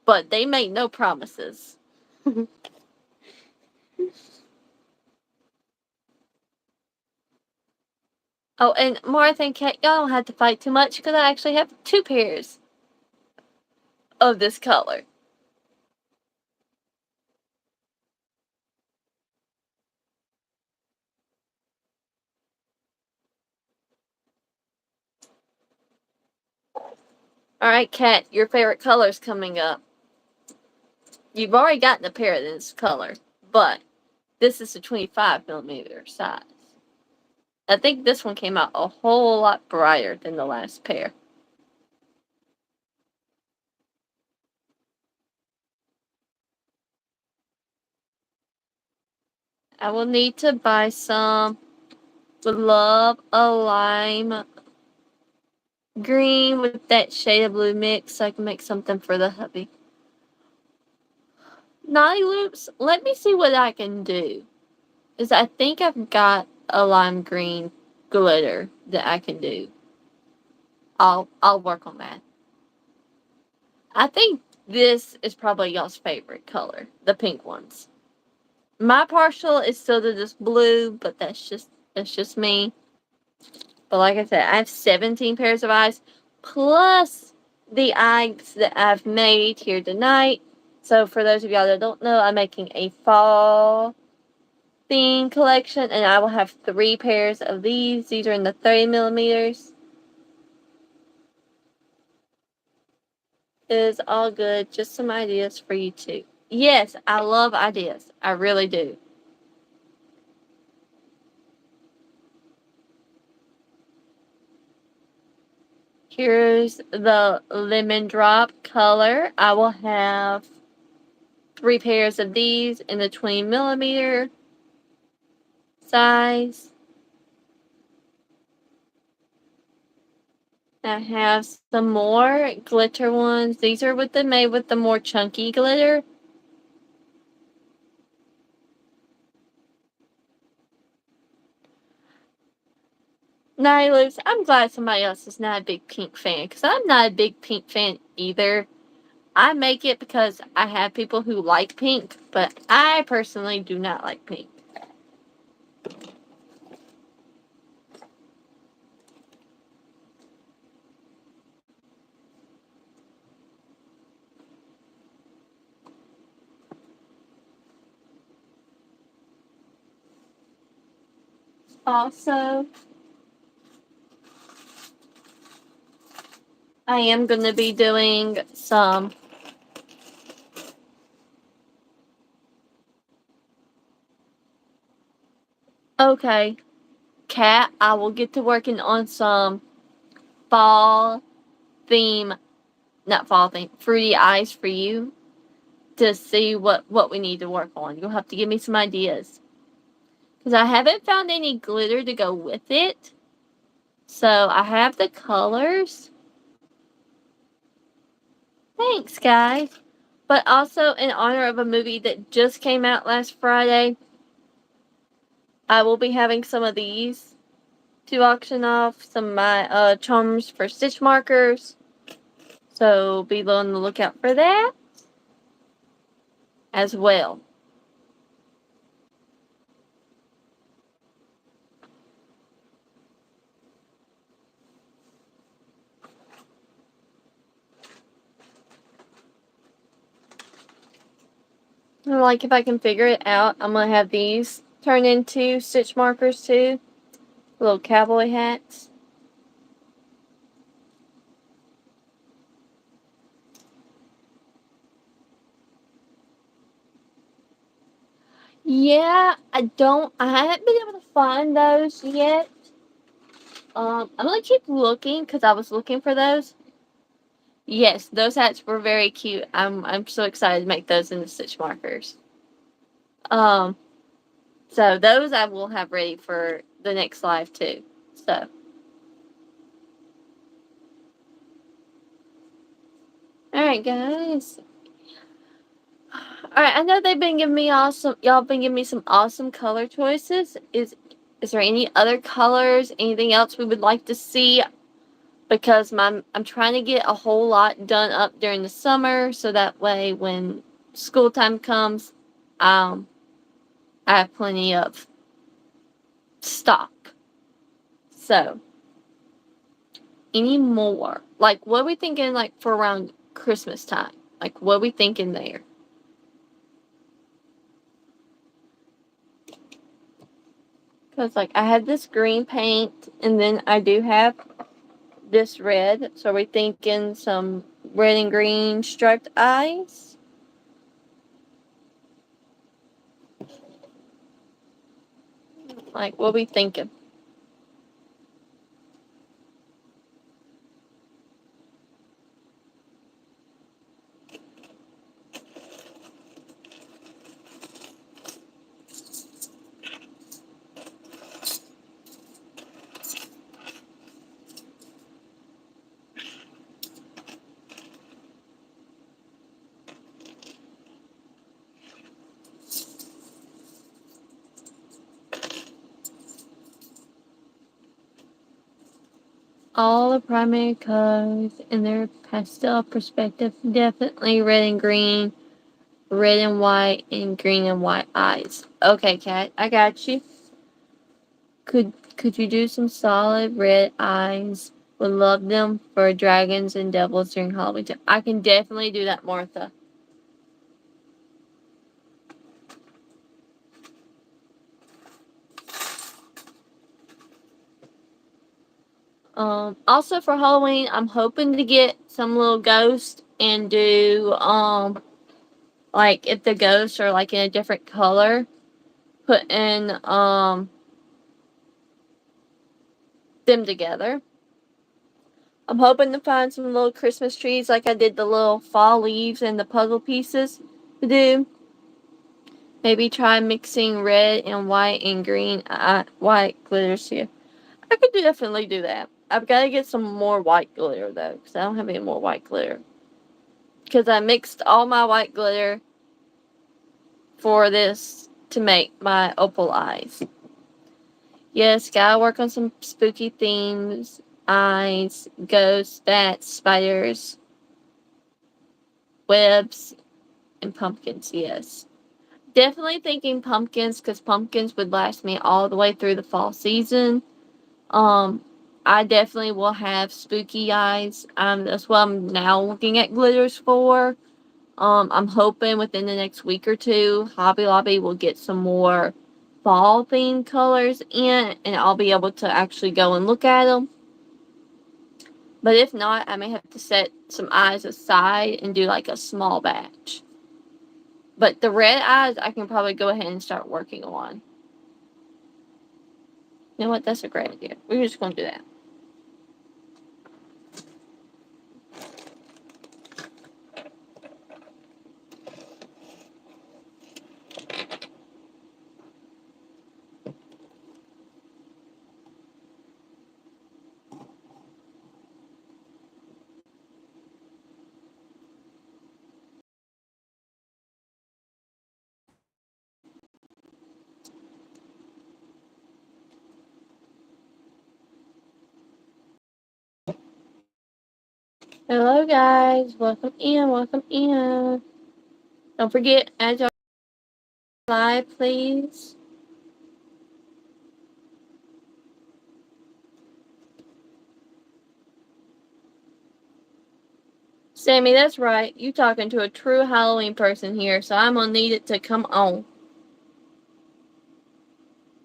But they make no promises. Oh, and Martha and Kat, y'all don't have to fight too much because I actually have 2 pairs of this color. Alright, Kat, your favorite color's coming up. You've already gotten a pair of this color, but this is a 25 millimeter size. I think this one came out a whole lot brighter than the last pair. I will need to buy some. Would love a lime green with that shade of blue mix so I can make something for the hubby. Naughty Loops, let me see what I can do. Because I think I've got a lime green glitter that I can do. I'll work on that. I think this is probably y'all's favorite color, the pink ones. My partial is still to this blue, but that's just me. But like I said, I have 17 pairs of eyes, plus the eyes that I've made here tonight. So for those of y'all that don't know, I'm making a fall theme collection, and I will have 3 pairs of these. These are in the 30 millimeters. It is all good. Just some ideas for you too. Yes, I love ideas. I really do. Here's the lemon drop color. I will have 3 pairs of these in the 20 millimeter size. I have some more glitter ones. These are made with the more chunky glitter. Naughty Loops, I'm glad somebody else is not a big pink fan, because I'm not a big pink fan either. I make it because I have people who like pink, but I personally do not like pink. Also, I am going to be doing some okay, Kat, I will get to working on some fall theme, not fall theme, fruity eyes for you to see what we need to work on. You'll have to give me some ideas. Because I haven't found any glitter to go with it. So I have the colors. Thanks, guys. But also, in honor of a movie that just came out last Friday, I will be having some of these to auction off. Some of my charms for stitch markers. So be on the lookout for that as well. Like, if I can figure it out, I'm going to have these turn into stitch markers too. Little cowboy hats. Yeah, I haven't been able to find those yet. I'm gonna keep looking because I was looking for those. Yes, those hats were very cute. I'm so excited to make those into stitch markers. Um, so those I will have ready for the next live too. So. Alright, guys. Alright, I know they've been giving me y'all been giving me some awesome color choices. Is there any other colors, anything else we would like to see? Because I'm trying to get a whole lot done up during the summer, so that way when school time comes, I have plenty of stock. So, any more? Like, what are we thinking, like, for around Christmas time? Like, what are we thinking there? Because, like, I have this green paint, and then I do have this red. So, we're thinking some red and green striped eyes. Like, what are we thinking? All the primary colors in their pastel perspective, definitely red and green, red and white, and green and white eyes. Okay, Kat, I got you. Could you do some solid red eyes? Would love them for dragons and devils during Halloween time. I can definitely do that, Martha. Also for Halloween, I'm hoping to get some little ghost and do like if the ghosts are like in a different color, put in them together. I'm hoping to find some little Christmas trees like I did the little fall leaves and the puzzle pieces to do. Maybe try mixing red and white and green white glitters here. I could definitely do that. I've got to get some more white glitter though, because I don't have any more white glitter. Because I mixed all my white glitter for this to make my opal eyes. Yes, gotta work on some spooky themes. Eyes, ghosts, bats, spiders, webs, and pumpkins, yes. Definitely thinking pumpkins, because pumpkins would last me all the way through the fall season. I definitely will have spooky eyes. That's what I'm now looking at glitters for. I'm hoping within the next week or two, Hobby Lobby will get some more fall themed colors in, and I'll be able to actually go and look at them. But if not, I may have to set some eyes aside and do like a small batch. But the red eyes, I can probably go ahead and start working on. You know what? That's a great idea. We're just going to do that. Hello, guys. Welcome in. Welcome in. Don't forget, add your live, please. Sammy, that's right. You talking to a true Halloween person here, so I'm gonna need it to come on.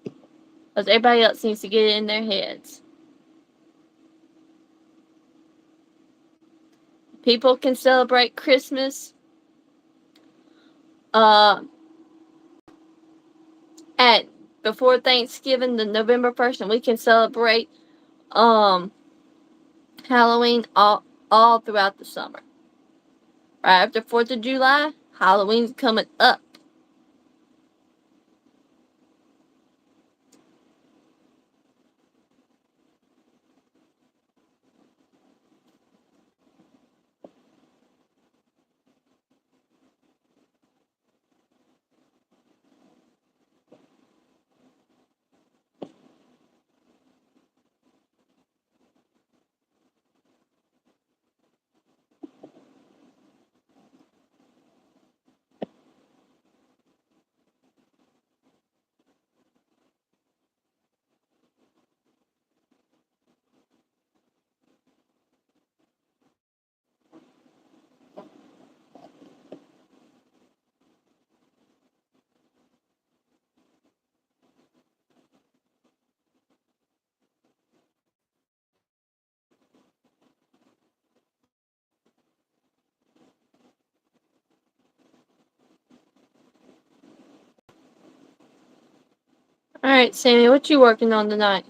Because everybody else needs to get it in their heads. People can celebrate Christmas at before Thanksgiving, the November 1st, and we can celebrate Halloween all throughout the summer. Right after 4th of July, Halloween's coming up. Alright, Sammy, what you working on tonight?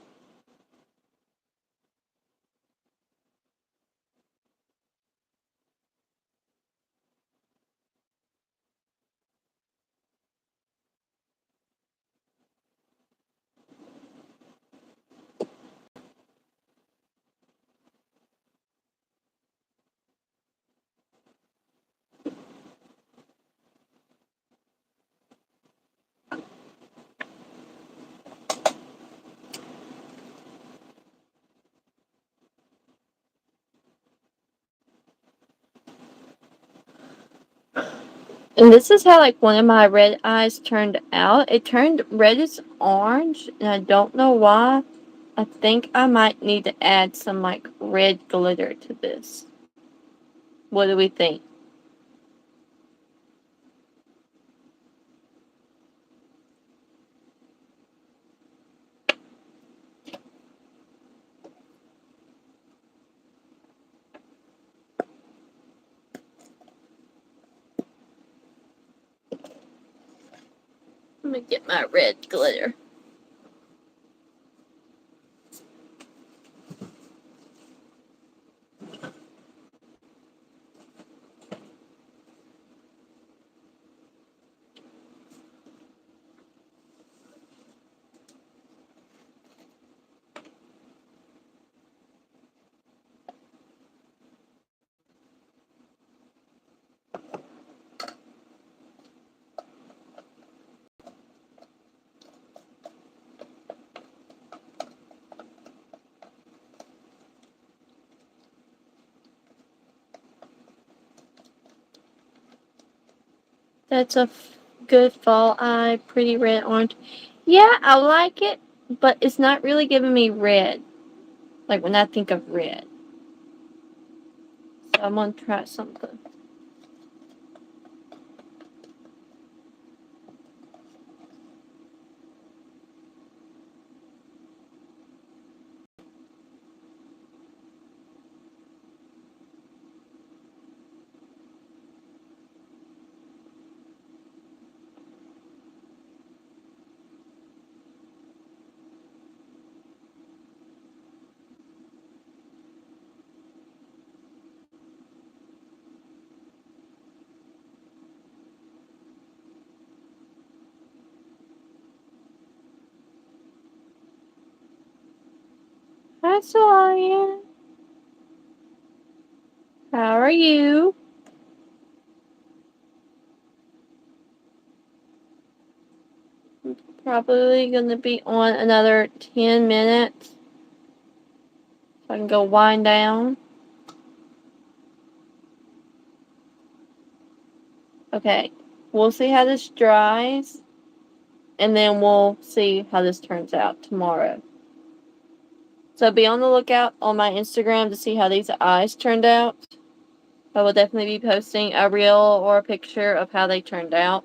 And this is how like one of my red eyes turned out. It turned reddish orange, and I don't know why. I think I might need to add some like red glitter to this. What do we think? Let me get my red glitter. That's a good fall eye, pretty red orange. Yeah, I like it, but it's not really giving me red. Like when I think of red. So I'm gonna try something. Sawyer. How are you? Probably gonna be on another 10 minutes. So I can go wind down. Okay. We'll see how this dries. And then we'll see how this turns out tomorrow. So be on the lookout on my Instagram to see how these eyes turned out. I will definitely be posting a reel or a picture of how they turned out.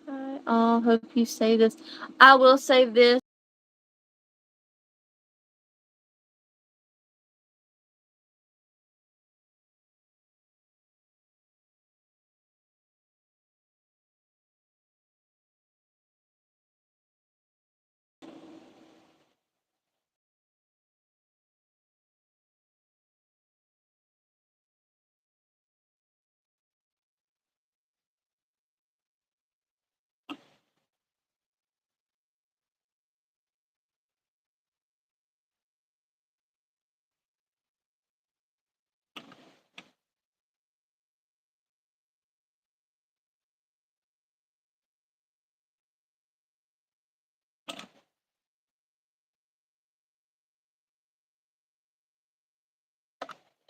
I hope you save this. I will save this.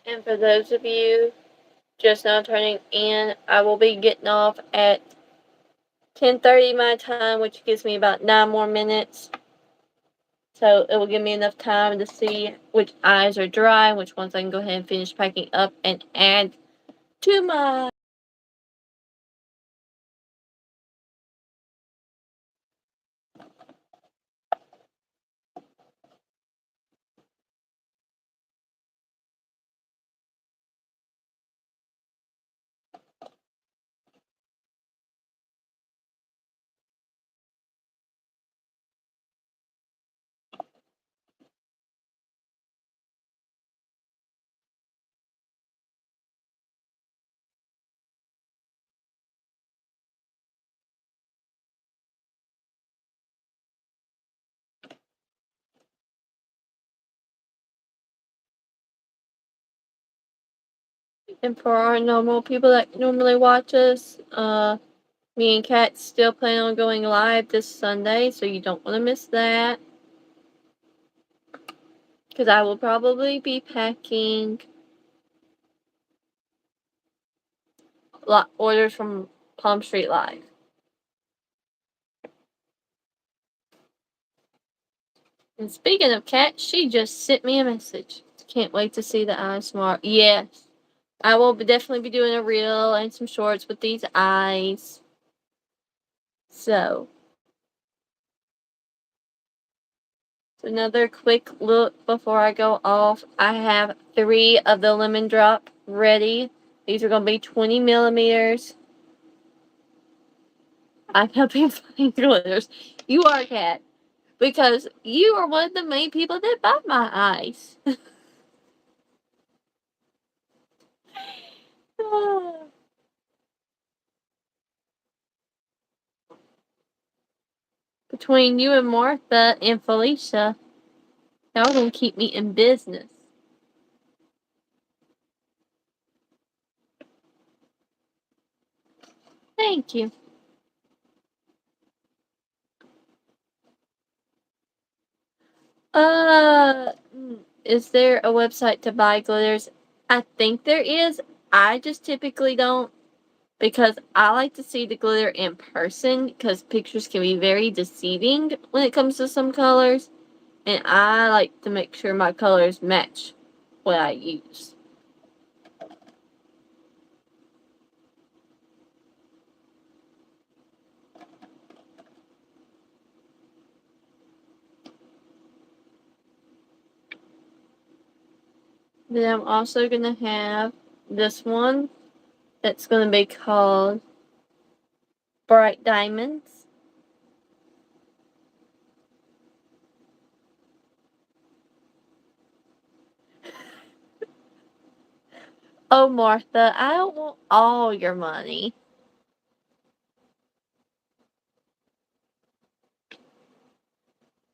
And for those of you just now turning in, I will be getting off at 10:30 my time, which gives me about 9 more minutes. So it will give me enough time to see which eyes are dry and which ones I can go ahead and finish packing up and add to my and for our normal people that normally watch us, me and Kat still plan on going live this Sunday, so you don't want to miss that. Because I will probably be packing orders from Palm Street Live. And speaking of Kat, she just sent me a message. Can't wait to see the eyes tomorrow. Yes, I will definitely be doing a reel and some shorts with these eyes. So, another quick look before I go off. I have 3 of the lemon drop ready. These are going to be 20 millimeters. I'm helping find glitters. You are, Kat, because you are one of the main people that buy my eyes. Between you and Martha and Felicia, y'all gonna keep me in business. Thank you. Uh, is there a website to buy glitters? I think there is. I just typically don't because I like to see the glitter in person because pictures can be very deceiving when it comes to some colors. And I like to make sure my colors match what I use. Then I'm also going to have this one that's going to be called Bright Diamonds. Oh, Martha, I don't want all your money.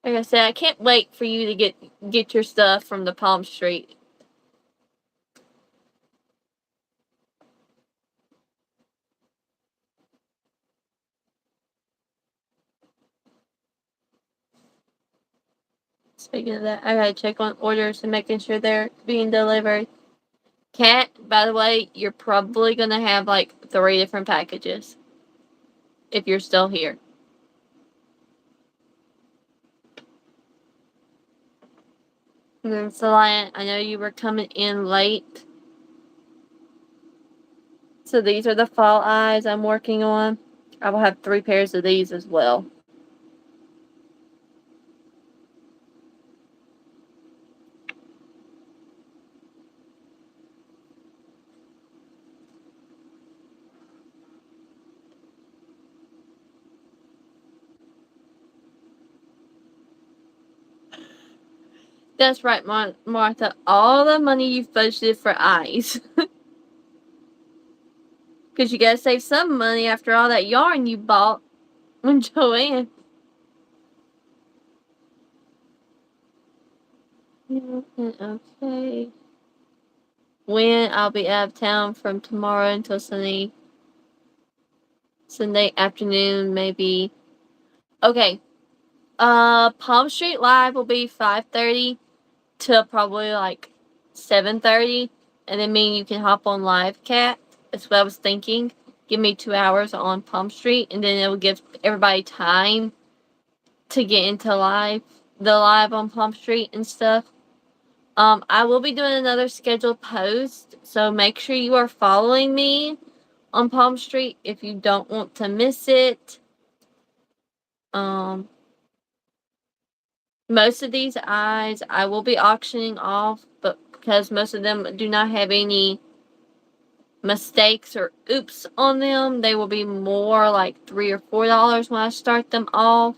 Like I said, I can't wait for you to get your stuff from the Palm Street. Speaking of that, I gotta check on orders and making sure they're being delivered. Cat, by the way, you're probably gonna have like 3 different packages if you're still here. And then Celine, I know you were coming in late. So these are the fall eyes I'm working on. I will have 3 pairs of these as well. That's right, Martha. All the money you budgeted for eyes. Because you gotta save some money after all that yarn you bought from Joann. Okay. When I'll be out of town from tomorrow until Sunday afternoon, maybe. Okay. Palm Street Live will be 5:30 till probably like 7:30, and then me and you can hop on live, Cat. That's what I was thinking. Give me 2 hours on Palm Street, and then it will give everybody time to get into the live on Palm Street and stuff. I will be doing another scheduled post, so make sure you are following me on Palm Street if you don't want to miss it. Most of these eyes I will be auctioning off, but because most of them do not have any mistakes or oops on them, they will be more like $3 or $4 when I start them off.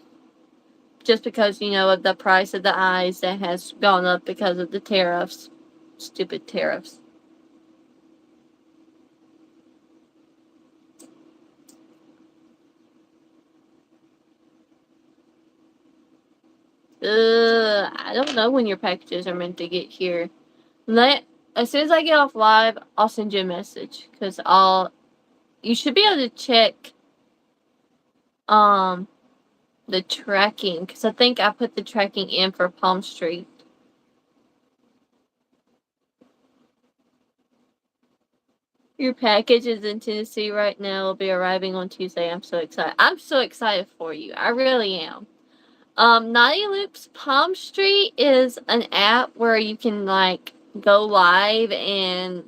Just because, of the price of the eyes that has gone up because of the tariffs. Stupid tariffs. I don't know when your packages are meant to get here. As soon as I get off live, I'll send you a message. Because you should be able to check, the tracking. Because I think I put the tracking in for Palm Street. Your package is in Tennessee right now. It'll be arriving on Tuesday. I'm so excited. I'm so excited for you. I really am. Naughty Loops Palm Street is an app where you can go live and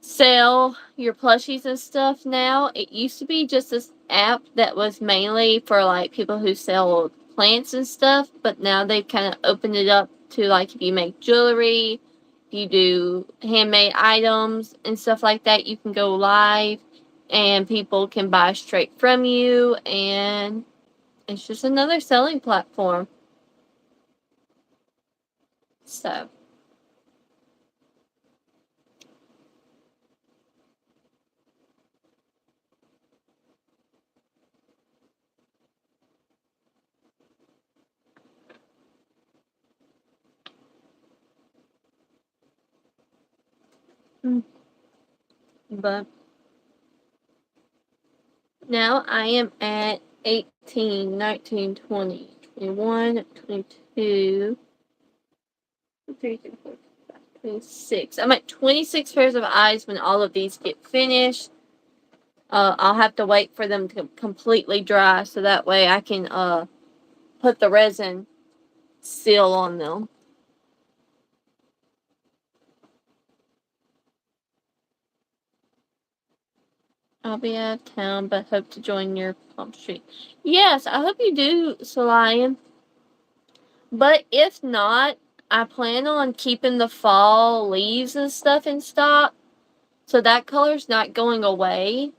sell your plushies and stuff now. It used to be just this app that was mainly for people who sell plants and stuff, but now they've kind of opened it up to if you make jewelry, if you do handmade items and stuff like that, you can go live and people can buy straight from you, and it's just another selling platform. So, but now I am at 18, 19, 20, 21, 22, 23, 24, 26. I'm at 26 pairs of eyes when all of these get finished. I'll have to wait for them to completely dry so that way I can put the resin seal on them. I'll be out of town, but hope to join your Palm Street. Yes, I hope you do, Solian. But if not, I plan on keeping the fall leaves and stuff in stock. So that color's not going away.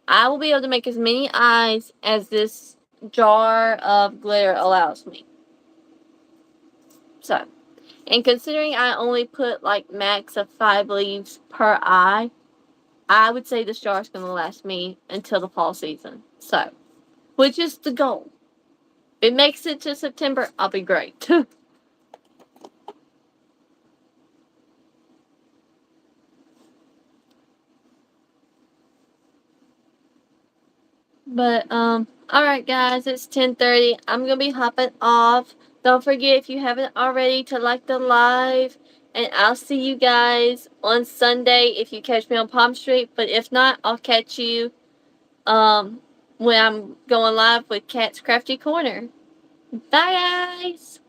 I will be able to make as many eyes as this jar of glitter allows me. So, and considering I only put max of 5 leaves per eye, I would say this jar is going to last me until the fall season. So, which is the goal. If it makes it to September, I'll be great. But alright guys, it's 10:30. I'm gonna be hopping off. Don't forget, if you haven't already, to like the live. And I'll see you guys on Sunday if you catch me on Palm Street. But if not, I'll catch you when I'm going live with Cat's Crafty Corner. Bye guys!